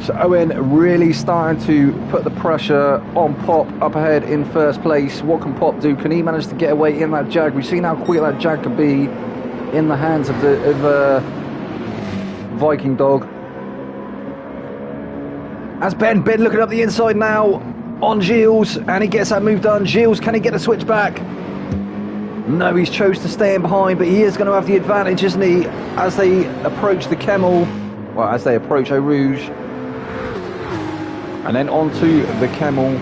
So Owen really starting to put the pressure on Pop up ahead in first place. What can Pop do? Can he manage to get away in that Jag? We've seen how quick that Jag can be in the hands of the Viking dog. As Ben looking up the inside now on Gilles, and he gets that move done. Gilles, can he get a switch back? No, he's chose to stay in behind, but he is going to have the advantage, isn't he, as they approach the Camel, well, as they approach Eau Rouge, and then onto the Camel.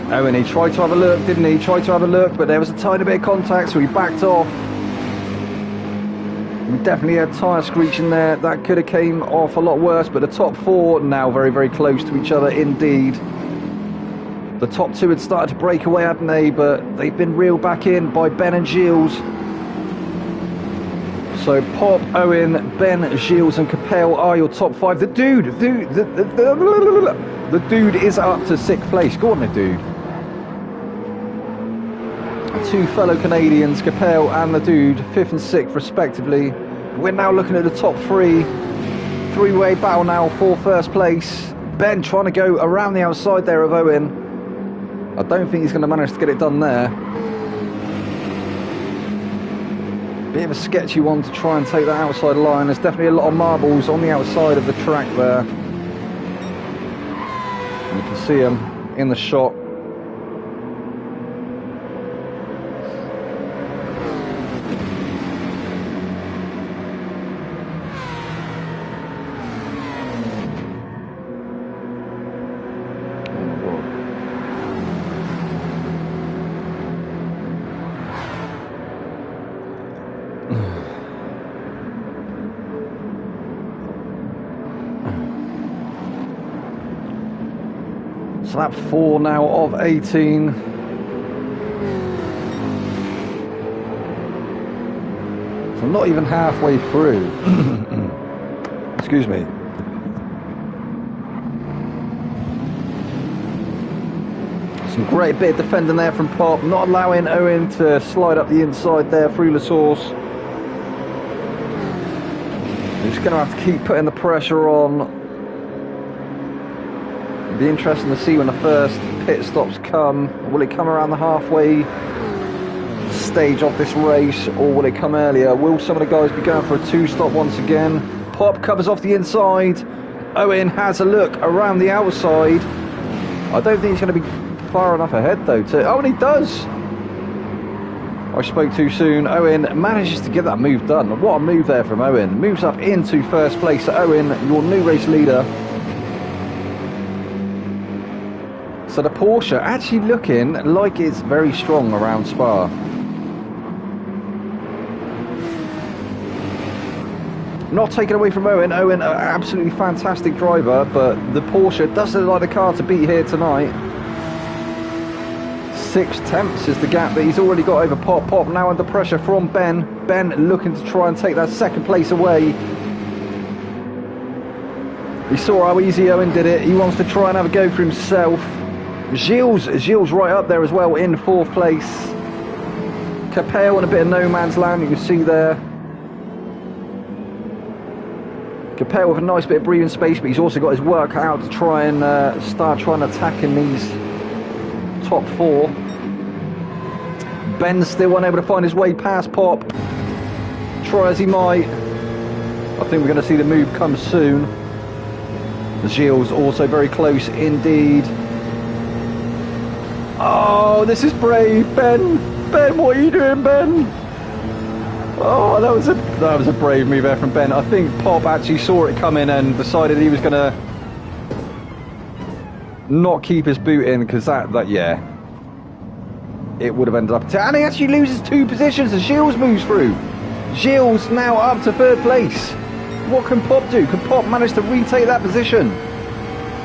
Owen, he tried to have a look, didn't he? He tried to have a look, but there was a tiny bit of contact, so he backed off. We definitely had tyre screeching there. That could have came off a lot worse, but the top four now very, very close to each other indeed. The top two had started to break away, hadn't they? But they've been reeled back in by Ben and Gilles. So Pop, Owen, Ben, Gilles and Capel are your top five. The dude is up to 6th place. Go on, the dude. Two fellow Canadians, Capel and the dude, 5th and 6th respectively. We're now looking at the top three. Three-way battle now for first place. Ben trying to go around the outside there of Owen. I don't think he's going to manage to get it done there. Bit of a sketchy one to try and take that outside line. There's definitely a lot of marbles on the outside of the track there. And you can see them in the shot. So lap 4 now of 18. So not even halfway through. Excuse me. Some great bit of defending there from Pop, not allowing Owen to slide up the inside there through the source. He's just going to have to keep putting the pressure on. It'll be interesting to see when the first pit stops come. Will it come around the halfway stage of this race, or will it come earlier? Will some of the guys be going for a 2-stop once again? Pop covers off the inside. Owen has a look around the outside. I don't think he's going to be far enough ahead though. Oh, and he does. I spoke too soon. Owen manages to get that move done. What a move there from Owen. Moves up into first place. So Owen, your new race leader. So the Porsche actually looking like it's very strong around Spa. Not taken away from Owen. Owen, an absolutely fantastic driver, but the Porsche does look like the car to beat here tonight. 6/10 is the gap that he's already got over Pop. Pop now under pressure from Ben. Ben looking to try and take that second place away. He saw how easy Owen did it. He wants to try and have a go for himself. Gilles right up there as well in 4th place. Capel in a bit of no man's land, you can see there. Capel with a nice bit of breathing space, but he's also got his work out to try and start trying to attack in these top 4. Ben's still unable to find his way past Pop. Try as he might. I think we're going to see the move come soon. Gilles also very close indeed. Oh, this is brave, Ben. Ben, what are you doing, Ben? Oh, that was a brave move there from Ben. I think Pop actually saw it coming and decided he was going to not keep his boot in, because that yeah, it would have ended up. And he actually loses 2 positions as Gilles moves through. Gilles now up to 3rd place. What can Pop do? Can Pop manage to retake that position?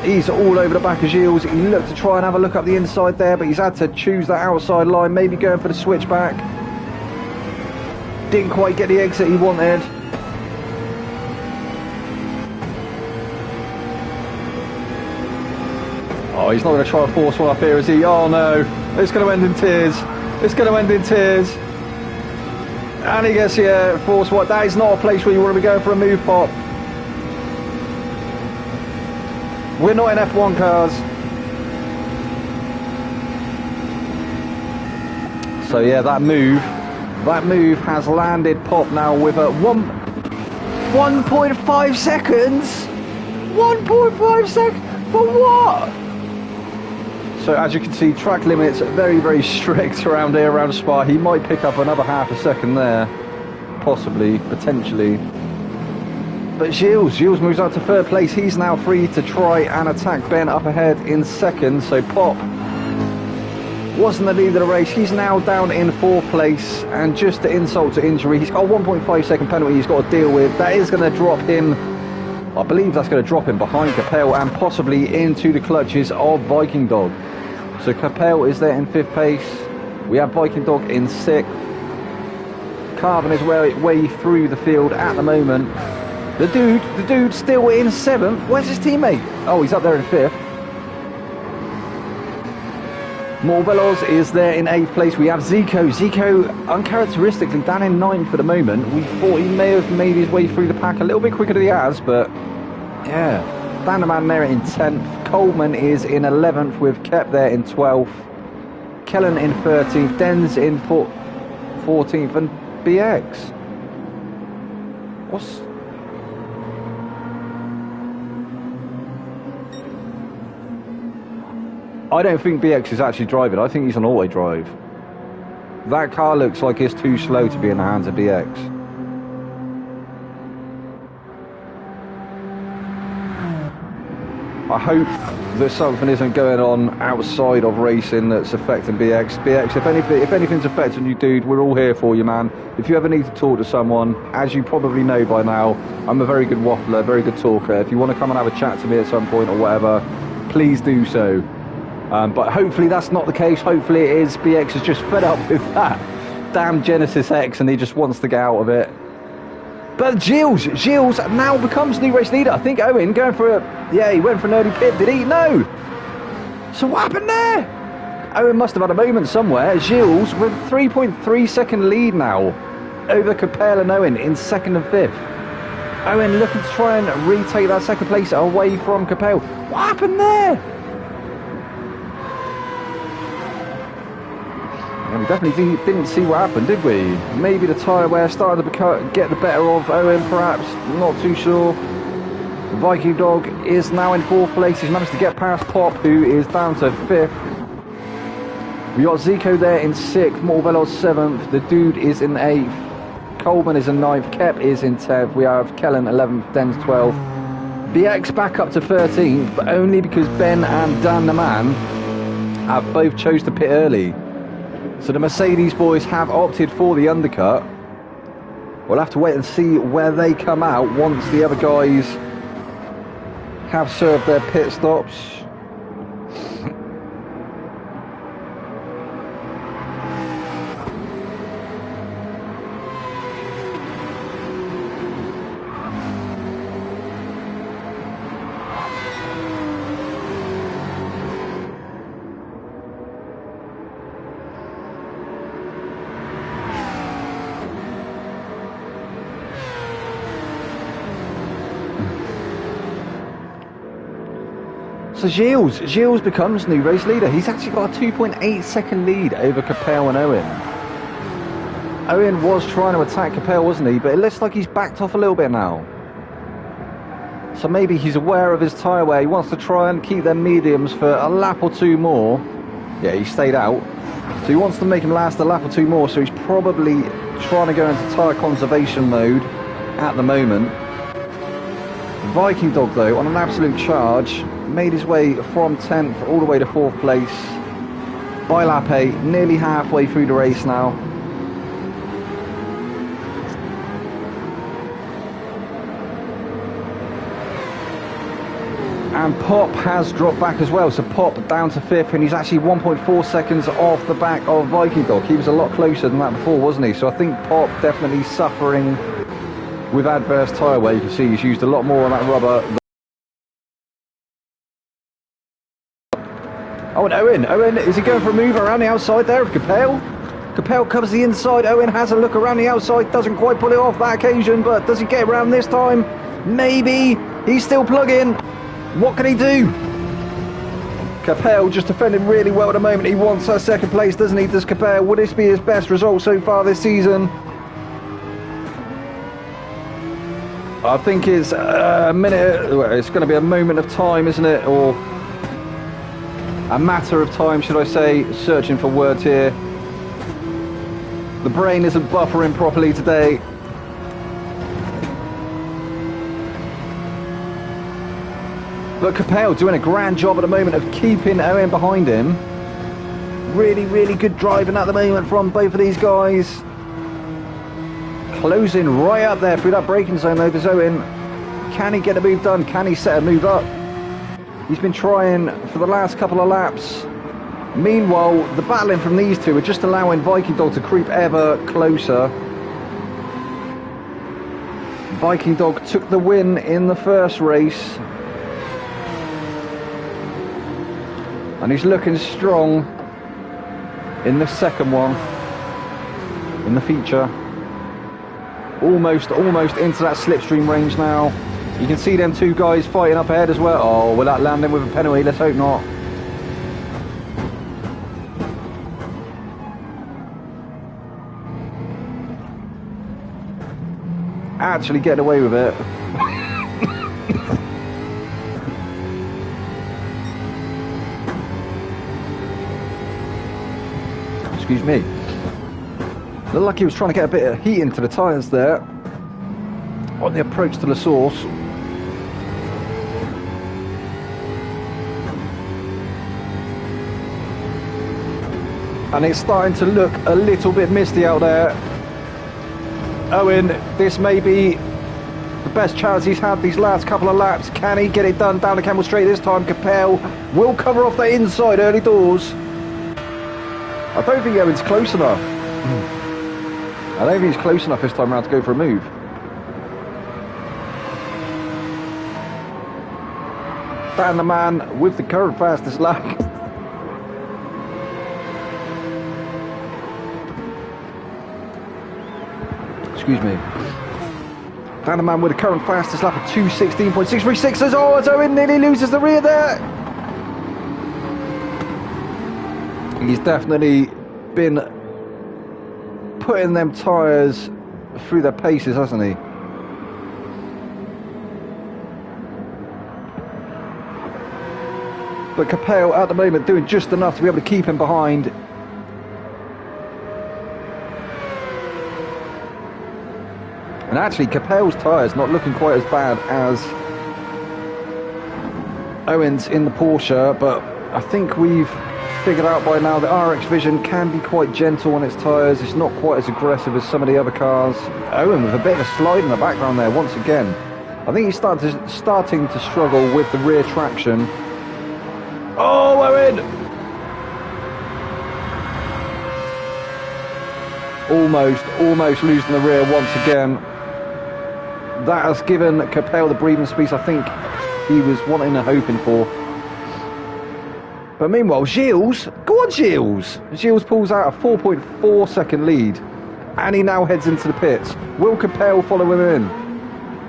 He's all over the back of Gilles. He looked to try and have a look up the inside there, but he's had to choose that outside line, maybe going for the switchback. Didn't quite get the exit he wanted. Oh, he's not going to try to force one up here, is he? Oh no, it's going to end in tears. It's going to end in tears. And he gets here, force one. That is not a place where you want to be going for a move, Pop. We're not in F1 cars. So yeah, that move has landed Pop now with a 1.5 seconds. 1.5 seconds for what? So as you can see, track limits are very, very strict around here, around Spa. He might pick up another half a second there, possibly, potentially. But Gilles moves up to 3rd place. He's now free to try and attack Ben up ahead in 2nd. So Pop wasn't the leader of the race. He's now down in 4th place, and just to insult to injury, he's got a 1.5 second penalty he's got to deal with. That is going to drop him, I believe that's going to drop him behind Capel and possibly into the clutches of Viking Dog. So Capel is there in 5th place. We have Viking Dog in 6th, carving his way through the field at the moment. The dude still in 7th. Where's his teammate? Oh, he's up there in 5th. Morvelos is there in 8th place. We have Zico. Zico, uncharacteristically, down in 9th at the moment. We thought he may have made his way through the pack a little bit quicker than he has, but yeah. Vanderman there in 10th. Coleman is in 11th with Kep there in 12th. Kellen in 13th. Denz in 14th. And BX. I don't think BX is actually driving. I think he's on auto drive. That car looks like it's too slow to be in the hands of BX. I hope that something isn't going on outside of racing that's affecting BX. BX, if anything's affecting you, dude, we're all here for you, man. If you ever need to talk to someone, as you probably know by now, I'm a very good waffler, very good talker. If you want to come and have a chat to me at some point or whatever, please do so. But hopefully that's not the case. Hopefully it is. BX is just fed up with that damn Genesis X and he just wants to get out of it. But Gilles now becomes new race leader. I think Owen going for a... Yeah, he went for an early pit, did he? No! So what happened there? Owen must have had a moment somewhere. Gilles with 3.3 second lead now over Capel and Owen in 2nd and 5th. Owen looking to try and retake that 2nd place away from Capel. What happened there? And we definitely didn't see what happened, did we? Maybe the tyre wear started to get the better of Owen, perhaps. Not too sure. Viking Dog is now in 4th place. He's managed to get past Pop, who is down to 5th. We got Zico there in 6th. Morvelos 7th. The dude is in 8th. Coleman is in 9th. Kep is in 10th. We have Kellen 11th. Den's 12th. BX back up to 13th, but only because Ben and Dan the Man have both chose to pit early. So the Mercedes boys have opted for the undercut. We'll have to wait and see where they come out once the other guys have served their pit stops. So Gilles becomes new race leader. He's actually got a 2.8 second lead over Capel and Owen. Owen was trying to attack Capel, wasn't he? But it looks like he's backed off a little bit now. So maybe he's aware of his tyre wear. He wants to try and keep them mediums for a lap or two more. Yeah, he stayed out. So he wants to make him last a lap or two more. So he's probably trying to go into tyre conservation mode at the moment. Viking Dog, though, on an absolute charge, made his way from 10th all the way to 4th place. By lap 8, nearly halfway through the race now. And Pop has dropped back as well, so Pop down to 5th, and he's actually 1.4 seconds off the back of Viking Dog. He was a lot closer than that before, wasn't he? So I think Pop definitely suffering with adverse tyre wear. You can see he's used a lot more on that rubber. Oh, and Owen, is he going for a move around the outside there of Capel? Capel covers the inside, Owen has a look around the outside, doesn't quite pull it off that occasion, but does he get around this time? Maybe. He's still plugging. What can he do? Capel just defending really well at the moment. He wants a second place, doesn't he? Does Capel? Would this be his best result so far this season? I think it's a minute. It's going to be a moment of time, isn't it? Or a matter of time, should I say? Searching for words here. The brain isn't buffering properly today. But Capel doing a grand job at the moment of keeping Owen behind him. Really, really good driving at the moment from both of these guys. Closing right up there through that braking zone though, there's Owen. Can he get a move done? Can he set a move up? He's been trying for the last couple of laps. Meanwhile, the battling from these two are just allowing Viking Dog to creep ever closer. Viking Dog took the win in the first race. And he's looking strong in the second one, in the feature. Almost into that slipstream range now. You can see them two guys fighting up ahead as well. Oh, will that land him with a penalty? Let's hope not. Actually getting away with it. Excuse me. Looked like he was trying to get a bit of heat into the tyres there on the approach to the source. And it's starting to look a little bit misty out there. Owen, this may be the best chance he's had these last couple of laps. Can he get it done down the Camel Straight this time? Capel will cover off the inside early doors. I don't think Owen's close enough. I don't think he's close enough this time around to go for a move. Dan the man with the current fastest lap. Excuse me. Dan the man with the current fastest lap of 2:16.636. Oh, as Owen nearly loses the rear there. He's definitely been putting them tyres through their paces, hasn't he? But Capel at the moment doing just enough to be able to keep him behind. And actually Capel's tyres not looking quite as bad as Owen's in the Porsche, but I think we've figured out by now that RX Vision can be quite gentle on its tyres. It's not quite as aggressive as some of the other cars. Owen with a bit of a slide in the background there once again. I think he's starting to struggle with the rear traction. Oh, Owen! Almost losing the rear once again. That has given Capel the breathing space I think he was wanting and hoping for. But meanwhile, Gilles, go on Gilles! Gilles pulls out a 4.4 second lead, and he now heads into the pits. Will Capel follow him in?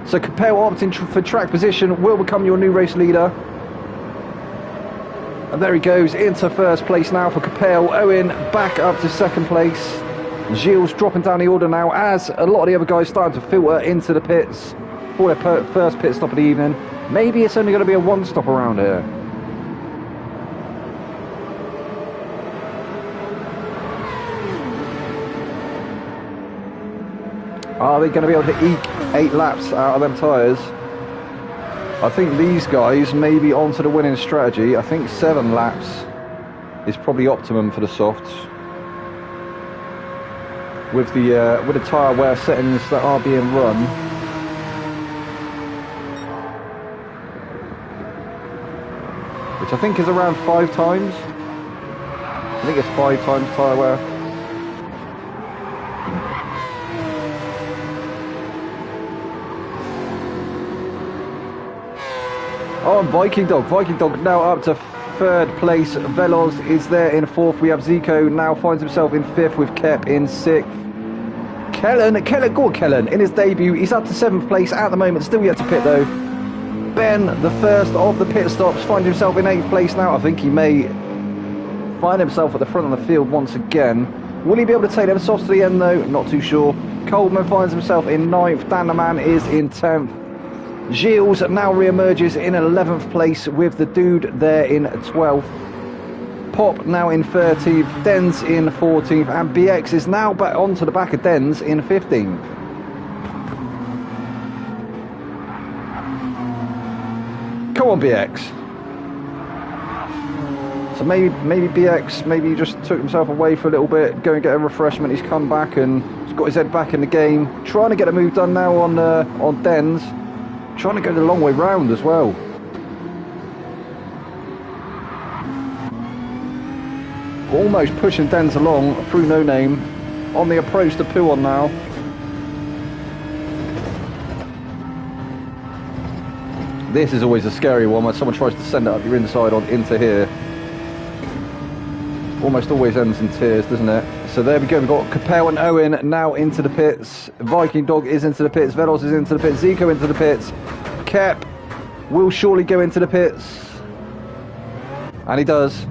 So Capel opting for track position, will become your new race leader. And there he goes, into first place now for Capel. Owen back up to second place. Gilles dropping down the order now as a lot of the other guys starting to filter into the pits for their first pit stop of the evening. Maybe it's only going to be a one stop around here. Are they going to be able to eke 8 laps out of them tyres? I think these guys may be onto the winning strategy. I think 7 laps is probably optimum for the softs. With the tyre wear settings that are being run. Which I think is around 5 times. I think it's 5 times tyre wear. Oh, and Viking Dog now up to 3rd place. Veloz is there in 4th. We have Zico now finds himself in 5th with Kep in 6th. Kellen in his debut. He's up to 7th place at the moment. Still yet to pit though. Ben, the first of the pit stops, finds himself in 8th place now. I think he may find himself at the front of the field once again. Will he be able to take them softs to the end though? Not too sure. Coleman finds himself in 9th. Dan the Man is in 10th. Gilles now re-emerges in 11th place with the dude there in 12th. Pop now in 13th, Dens in 14th, and BX is now back onto the back of Dens in 15th. Come on, BX. So maybe BX, maybe he just took himself away for a little bit, go and get a refreshment. He's come back and he's got his head back in the game. Trying to get a move done now on Dens. Trying to go the long way round as well. Almost pushing Dens along through No Name on the approach to Puon now. This is always a scary one when someone tries to send it up your inside on into here. Almost always ends in tears, doesn't it? So there we go, we've got Capel and Owen now into the pits. Viking Dog is into the pits, Velos is into the pits, Zico into the pits. Kep will surely go into the pits. And he does.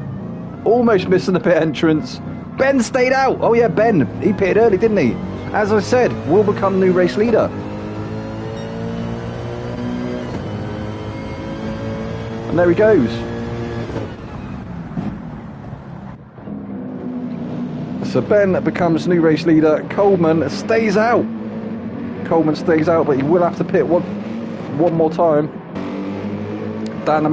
Almost missing the pit entrance. Ben stayed out. Oh yeah, Ben. He pitted early, didn't he? As I said, will become new race leader. And there he goes. So Ben becomes new race leader. Coleman stays out. But he will have to pit one more time. Dan the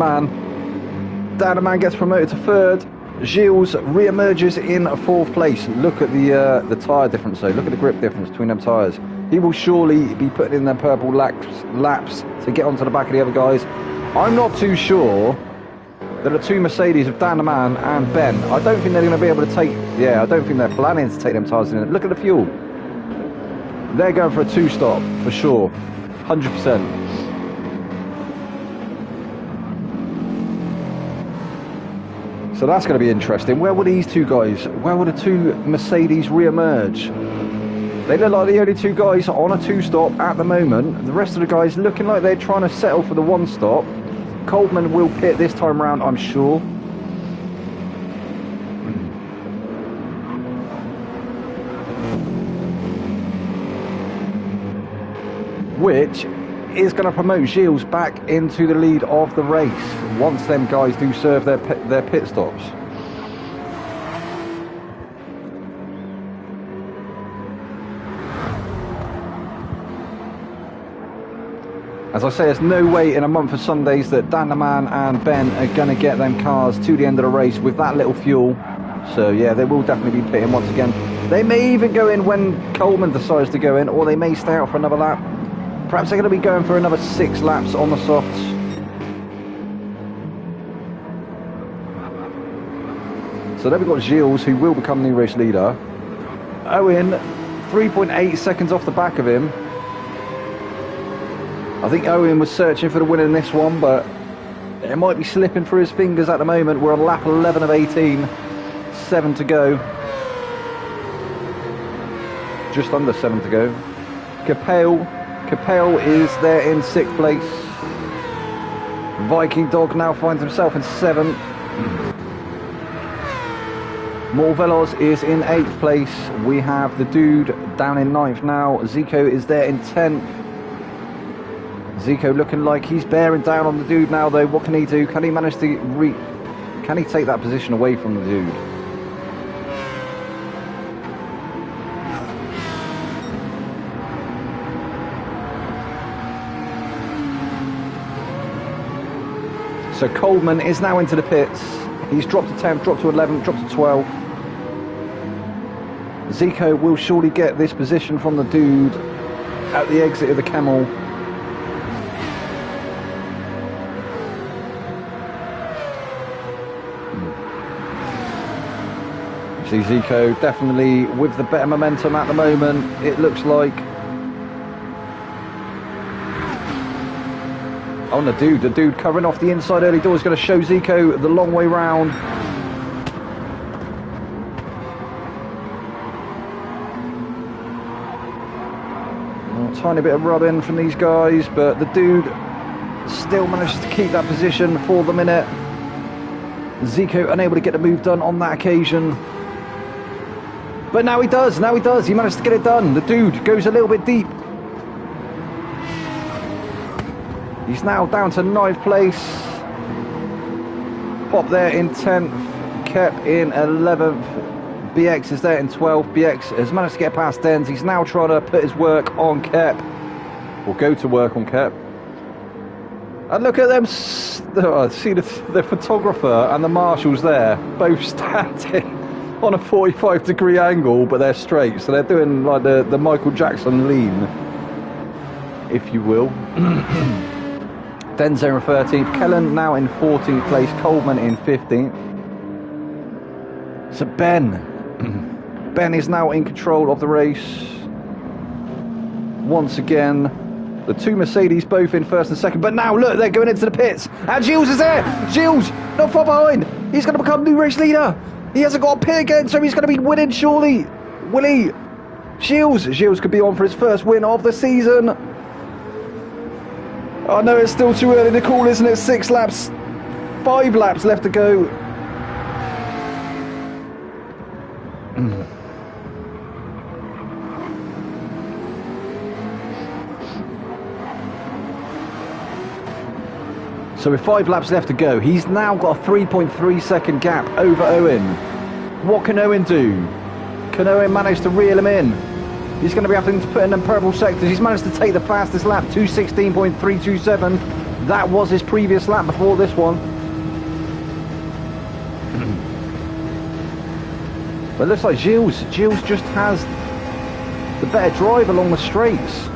Man gets promoted to 3rd. Gilles re-emerges in 4th place. Look at the tyre difference though. Look at the grip difference between them tyres. He will surely be putting in their purple laps to get onto the back of the other guys. I'm not too sure that the 2 Mercedes of Dan the Man and Ben, I don't think they're going to be able to take, I don't think they're planning to take them tyres in. Look at the fuel. They're going for a 2-stop for sure. 100%. So that's going to be interesting. Where will these 2 guys, where will the 2 Mercedes re-emerge? They look like the only 2 guys on a 2-stop at the moment. The rest of the guys looking like they're trying to settle for the 1-stop. Coleman will pit this time round, I'm sure. Which is going to promote Gilles back into the lead of the race once them guys do serve their pit stops. As I say, there's no way in a month of Sundays that Dan the Man and Ben are going to get them cars to the end of the race with that little fuel. So yeah, they will definitely be pitting once again. They may even go in when Coleman decides to go in, or they may stay out for another lap. Perhaps they're going to be going for another 6 laps on the softs. So there we've got Gilles, who will become new race leader. Owen, 3.8 seconds off the back of him. I think Owen was searching for the win in this one, but it might be slipping through his fingers at the moment. We're on lap 11 of 18. 7 to go. Just under 7 to go. Capel is there in 6th place. Viking Dog now finds himself in 7th. Morvelos is in 8th place. We have the dude down in 9th now. Zico is there in 10th. Zico looking like he's bearing down on the dude now though. What can he do? Can he manage to can he take that position away from the dude? So Coleman is now into the pits. He's dropped to 10th, dropped to 11th, dropped to 12th. Zico will surely get this position from the dude at the exit of the Camel. See Zico definitely with the better momentum at the moment, it looks like. Oh, the dude covering off the inside early door is going to show Zico the long way round. A tiny bit of rubbing from these guys, but the dude still manages to keep that position for the minute. Zico unable to get the move done on that occasion. But now he does, he managed to get it done. The dude goes a little bit deep. He's now down to 9th place. Pop there in 10th. Kep in 11th. BX is there in 12th. BX has managed to get past Dens. He's now trying to put his work on Kep. Or go to work on Kep. And look at them. See the photographer and the marshals there. Both standing on a 45-degree angle, but they're straight. So they're doing like the Michael Jackson lean, if you will. Denzo in 13th, Kellen now in 14th place, Coleman in 15th. So Ben is now in control of the race. Once again, the two Mercedes both in first and second, but now look, they're going into the pits. And Gilles is there! Gilles, not far behind! He's going to become new race leader! He hasn't got a pit again, so he's going to be winning surely! Will he? Gilles could be on for his first win of the season! I know it's still too early to call, isn't it? 6 laps, 5 laps left to go. So with 5 laps left to go, he's now got a 3.3 second gap over Owen. What can Owen do? Can Owen manage to reel him in? He's going to be having to put in them purple sectors. He's managed to take the fastest lap, 2:16.327. That was his previous lap before this one. But it looks like Gilles just has the better drive along the straights.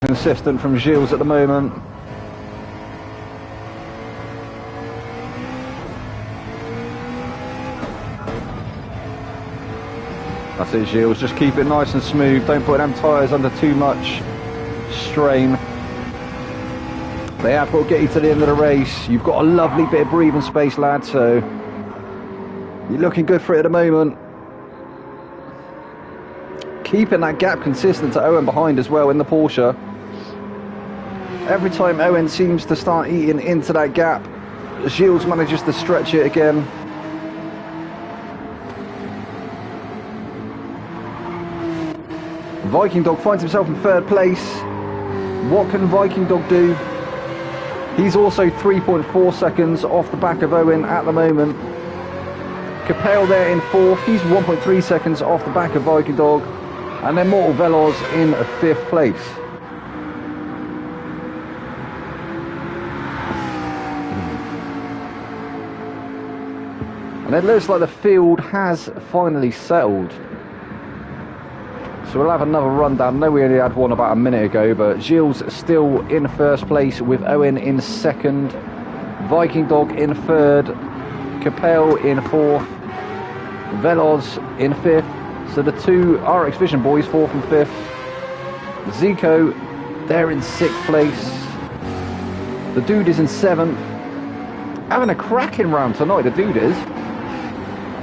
Consistent from Gilles at the moment. That's it, Gilles, just keep it nice and smooth, don't put them tyres under too much strain. They have got to get you to the end of the race. You've got a lovely bit of breathing space, lad, so you're looking good for it at the moment. Keeping that gap consistent to Owen behind as well in the Porsche. Every time Owen seems to start eating into that gap, Gilles manages to stretch it again. Viking Dog finds himself in 3rd place. What can Viking Dog do? He's also 3.4 seconds off the back of Owen at the moment. Capel there in 4th. He's 1.3 seconds off the back of Viking Dog. And then Mortal Veloz in 5th place. And it looks like the field has finally settled. So we'll have another rundown. I know we only had one about a minute ago, but Gilles still in 1st place with Owen in 2nd. Viking Dog in 3rd. Capel in 4th. Veloz in 5th. So the two RX Vision boys, 4th and 5th. Zico, they're in 6th place. The dude is in 7th. Having a cracking round tonight, the dude is.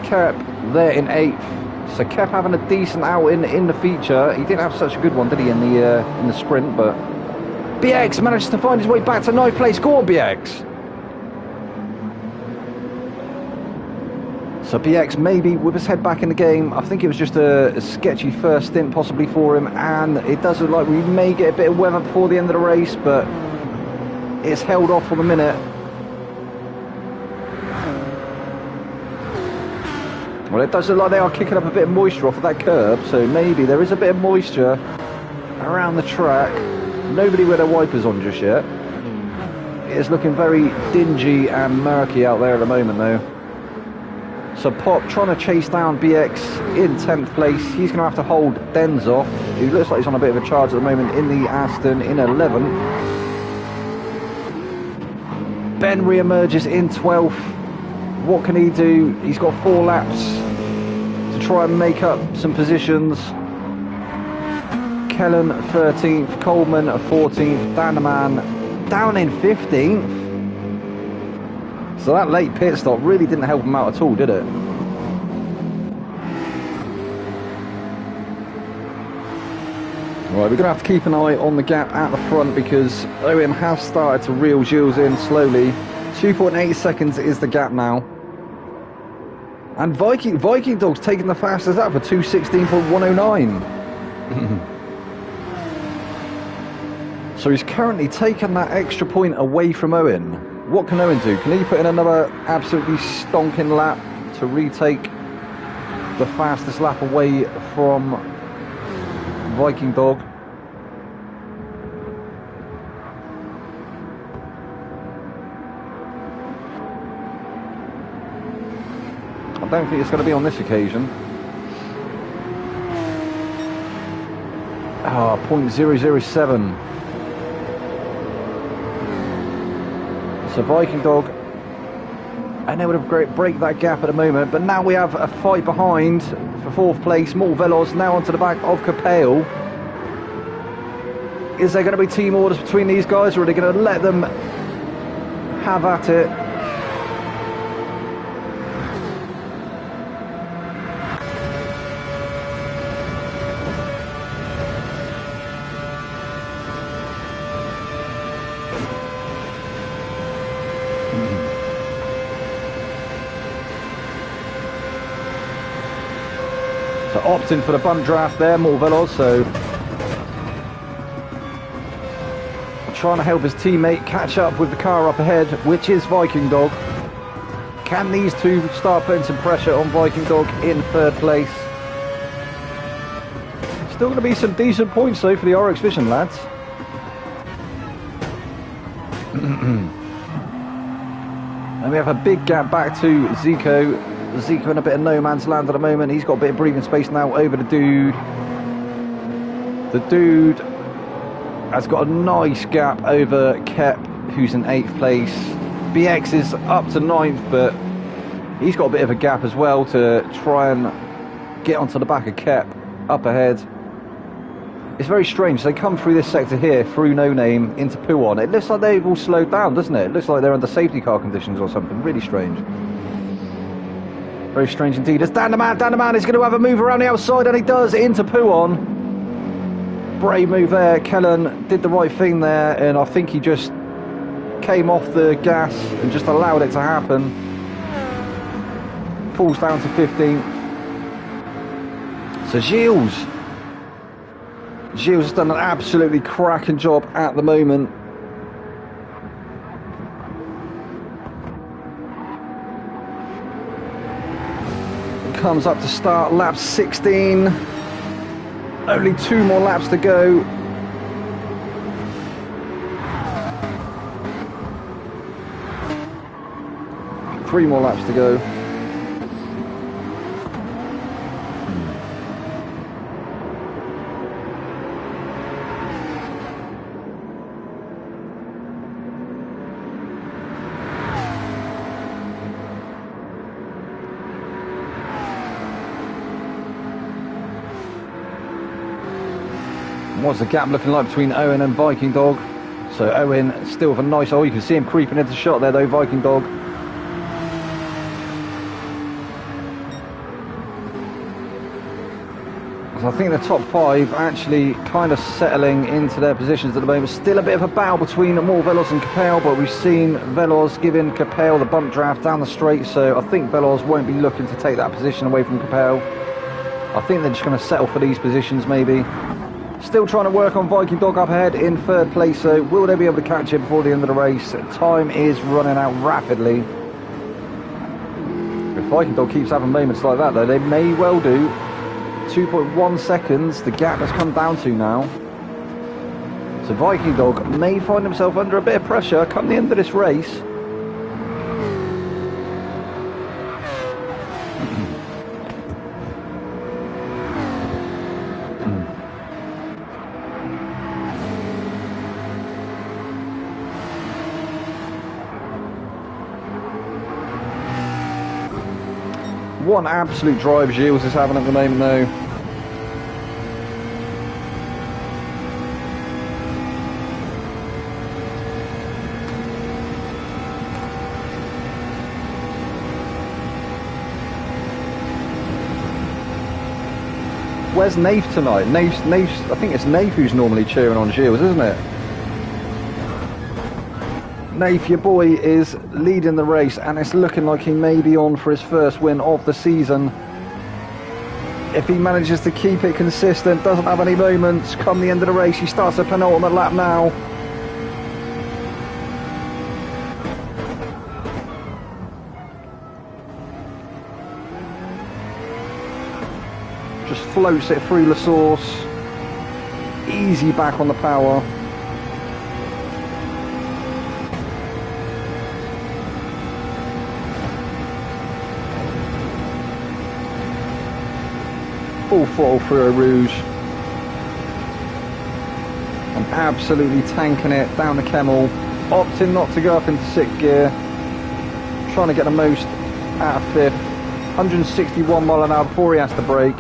Kerp, there in 8th. So kept having a decent outing in the feature. He didn't have such a good one, did he, in the sprint? But BX managed to find his way back to 9th place. Go on, BX. So BX maybe with his head back in the game. I think it was just a sketchy first stint possibly for him, and it does look like we may get a bit of weather before the end of the race, but it's held off for the minute. Well, it does look like they are kicking up a bit of moisture off of that curb, so maybe there is a bit of moisture around the track. Nobody with their wipers on just yet. It is looking very dingy and murky out there at the moment though. So Pop trying to chase down BX in 10th place. He's going to have to hold Denz off, who looks like he's on a bit of a charge at the moment in the Aston in 11th. Ben re-emerges in 12th. What can he do? He's got 4 laps to try and make up some positions. Kellen 13th, Coleman 14th, Danneman down in 15th. So that late pit stop really didn't help him out at all, did it? Right, we're going to have to keep an eye on the gap at the front because Owen has started to reel Gilles in slowly. 2.8 seconds is the gap now. And Viking Dog's taking the fastest up for 2:16.109. So he's currently taken that extra point away from Owen. What can Owen do? Can he put in another absolutely stonking lap to retake the fastest lap away from Viking Dog? I don't think it's going to be on this occasion. Ah, 0.007. So Viking Dog, and they would have break that gap at the moment, but now we have a fight behind for 4th place. More Velos now onto the back of Capel. Is there going to be team orders between these guys, or are they going to let them have at it? So opting for the bump draft there, more Velos, so trying to help his teammate catch up with the car up ahead, which is Viking Dog. Can these two start putting some pressure on Viking Dog in 3rd place? Still going to be some decent points though for the RX Vision lads. And we have a big gap back to Zico. Zico in a bit of no man's land at the moment. He's got a bit of breathing space now over the dude. The dude has got a nice gap over Kep, who's in 8th place. BX is up to 9th, but he's got a bit of a gap as well to try and get onto the back of Kep up ahead. It's very strange. They come through this sector here, through No Name into Puon. It looks like they've all slowed down, doesn't it? It looks like they're under safety car conditions or something. Really strange. Very strange indeed. As Danneman is going to have a move around the outside, and he does into Puon. Brave move there. Kellen did the right thing there, and I think he just came off the gas and just allowed it to happen. Falls down to 15th. So Gilles has done an absolutely cracking job at the moment. Comes up to start lap 16. Only 2 more laps to go. Three more laps to go. What's the gap looking like between Owen and Viking Dog? So Owen still with a nice, oh, you can see him creeping into shot there though, Viking Dog. think the top 5 actually kind of settling into their positions at the moment. Still a bit of a battle between Veloz and Capel, but we've seen Veloz giving Capel the bump draft down the straight, so I think Veloz won't be looking to take that position away from Capel. I think they're just going to settle for these positions maybe. Still trying to work on Viking Dog up ahead in 3rd place, so will they be able to catch him before the end of the race? Time is running out rapidly. If Viking Dog keeps having moments like that though, they may well do. 2.1 seconds, the gap has come down to now. So Viking Dog may find himself under a bit of pressure come the end of this race. What an absolute drive Gilles is having at the moment though. Where's Nath tonight? Nath's, I think it's Nath who's normally cheering on Gilles, isn't it? Nath, your boy, is leading the race and it's looking like he may be on for his first win of the season. If he manages to keep it consistent, doesn't have any moments, come the end of the race, he starts a penultimate lap now. Just floats it through La Source. Easy back on the power. Full throttle through a Rouge. I'm absolutely tanking it down the Kemmel. Opting not to go up into 6th gear. Trying to get the most out of 5th. 161 mile an hour before he has to brake.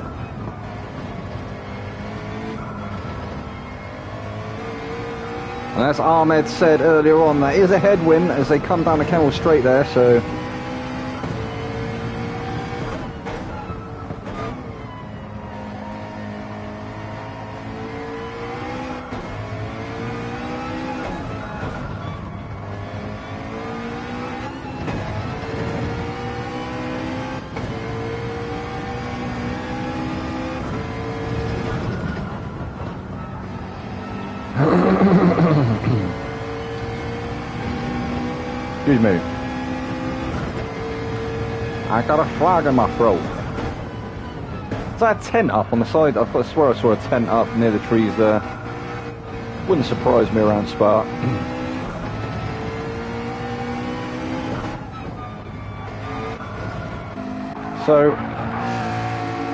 And as Ahmed said earlier on, that is a headwind as they come down the Kemmel straight there, so... Excuse me. I got a frog in my throat. Is that a tent up on the side? I swear I saw a tent up near the trees there. Wouldn't surprise me around Spa. So,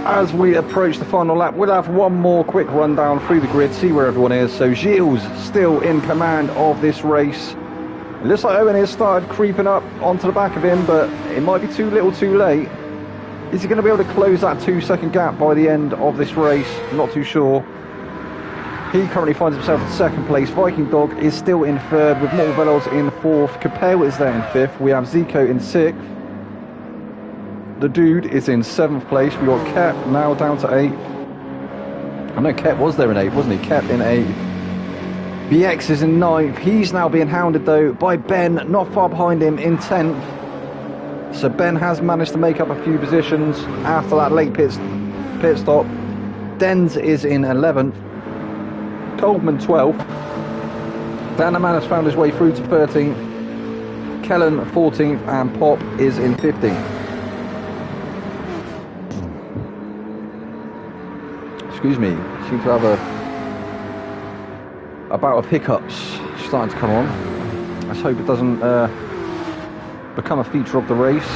as we approach the final lap, we'll have one more quick rundown through the grid, see where everyone is. So Gilles still in command of this race. It looks like Owen has started creeping up onto the back of him, but it might be too little too late. Is he going to be able to close that 2-second gap by the end of this race? Not too sure. He currently finds himself in 2nd place. Viking Dog is still in 3rd with Veloz in 4th. Capel is there in 5th. We have Zico in 6th. The Dude is in 7th place. We got Kep now down to 8th. I know Kep was there in 8th, wasn't he? Kep in 8th. BX is in 9th. He's now being hounded though by Ben, not far behind him in 10th. So Ben has managed to make up a few positions after that late pit stop. Denz is in 11th. Coleman 12th. Danaman has found his way through to 13th. Kellen 14th and Pop is in 15th. Excuse me, seem to have a bout of hiccups starting to come on. Let's hope it doesn't become a feature of the race.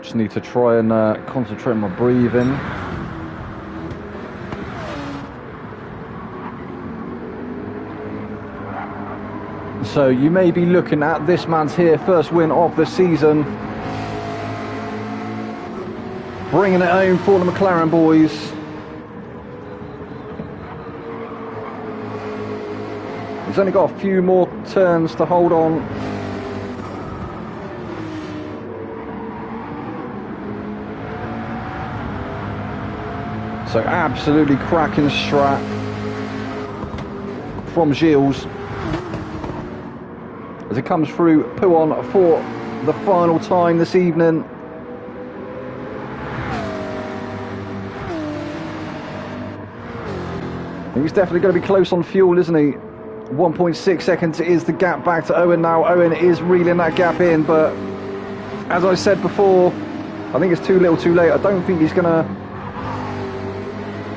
Just need to try and concentrate on my breathing. So you may be looking at this man's here, first win of the season. Bringing it home for the McLaren boys. He's only got a few more turns to hold on. So absolutely cracking strat from Gilles as it comes through Pouon for the final time this evening. He's definitely going to be close on fuel, isn't he? 1.6 seconds is the gap back to Owen now. Owen is reeling that gap in, but as I said before, I think it's too little too late. I don't think he's going to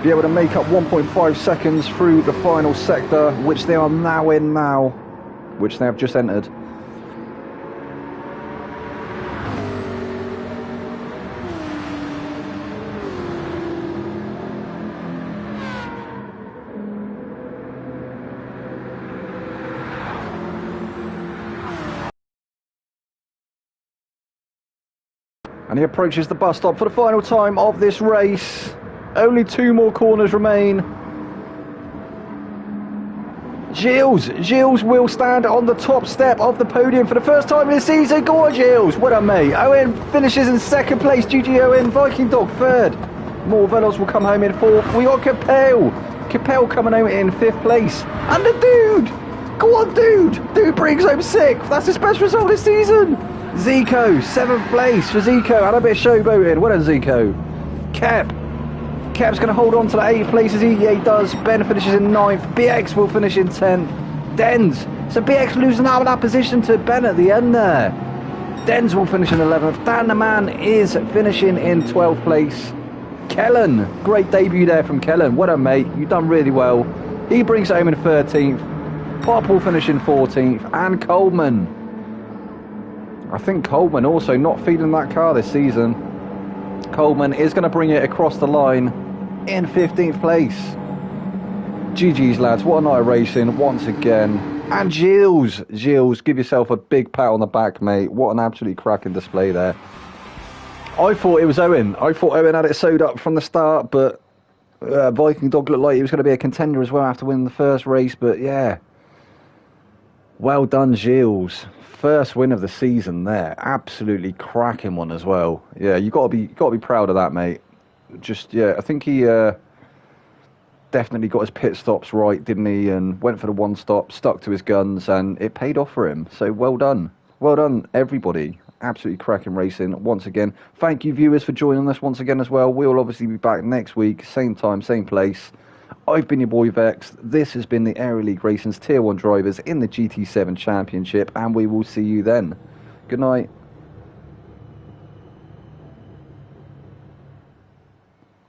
be able to make up 1.5 seconds through the final sector, which they are now in now, which they have just entered. And he approaches the bus stop for the final time of this race. Only 2 more corners remain. Gilles will stand on the top step of the podium for the first time this season. Go on, Gilles. What a mate. Owen finishes in 2nd place. GG Owen. Viking Dog 3rd. More Velos will come home in 4th. We got Capel coming home in 5th place. And the dude. Go on, dude. Dude brings home 6th. That's his best result this season. Zico, 7th place for Zico. Had a bit of showboating. Well done, Zico. Kep's going to hold on to the 8th place as he does. Ben finishes in 9th. BX will finish in 10th. Dens. So BX losing out of that position to Ben at the end there. Dens will finish in 11th. Dan the Man is finishing in 12th place. Kellen. Great debut there from Kellen. What a mate. You've done really well. He brings it home in 13th. Pop will finish in 14th. And Coleman. I think Coleman also not feeling that car this season. Coleman is going to bring it across the line in 15th place. GG's lads, what a night of racing once again. And Gilles, give yourself a big pat on the back, mate. What an absolutely cracking display there. I thought it was Owen. I thought Owen had it sewed up from the start, but Viking Dog looked like he was going to be a contender as well after winning the first race. But yeah, well done, Gilles. First win of the season there. Absolutely cracking one as well. Yeah, you got to be proud of that, mate. Just yeah, I think he definitely got his pit stops right, didn't he? And went for the 1 stop, stuck to his guns, and it paid off for him. So well done, everybody. Absolutely cracking racing once again. Thank you, viewers, for joining us once again as well. We will obviously be back next week, same time, same place. I've been your boy Vex. This has been the Aero League Racing's Tier 1 drivers in the GT7 Championship, and we will see you then. Good night.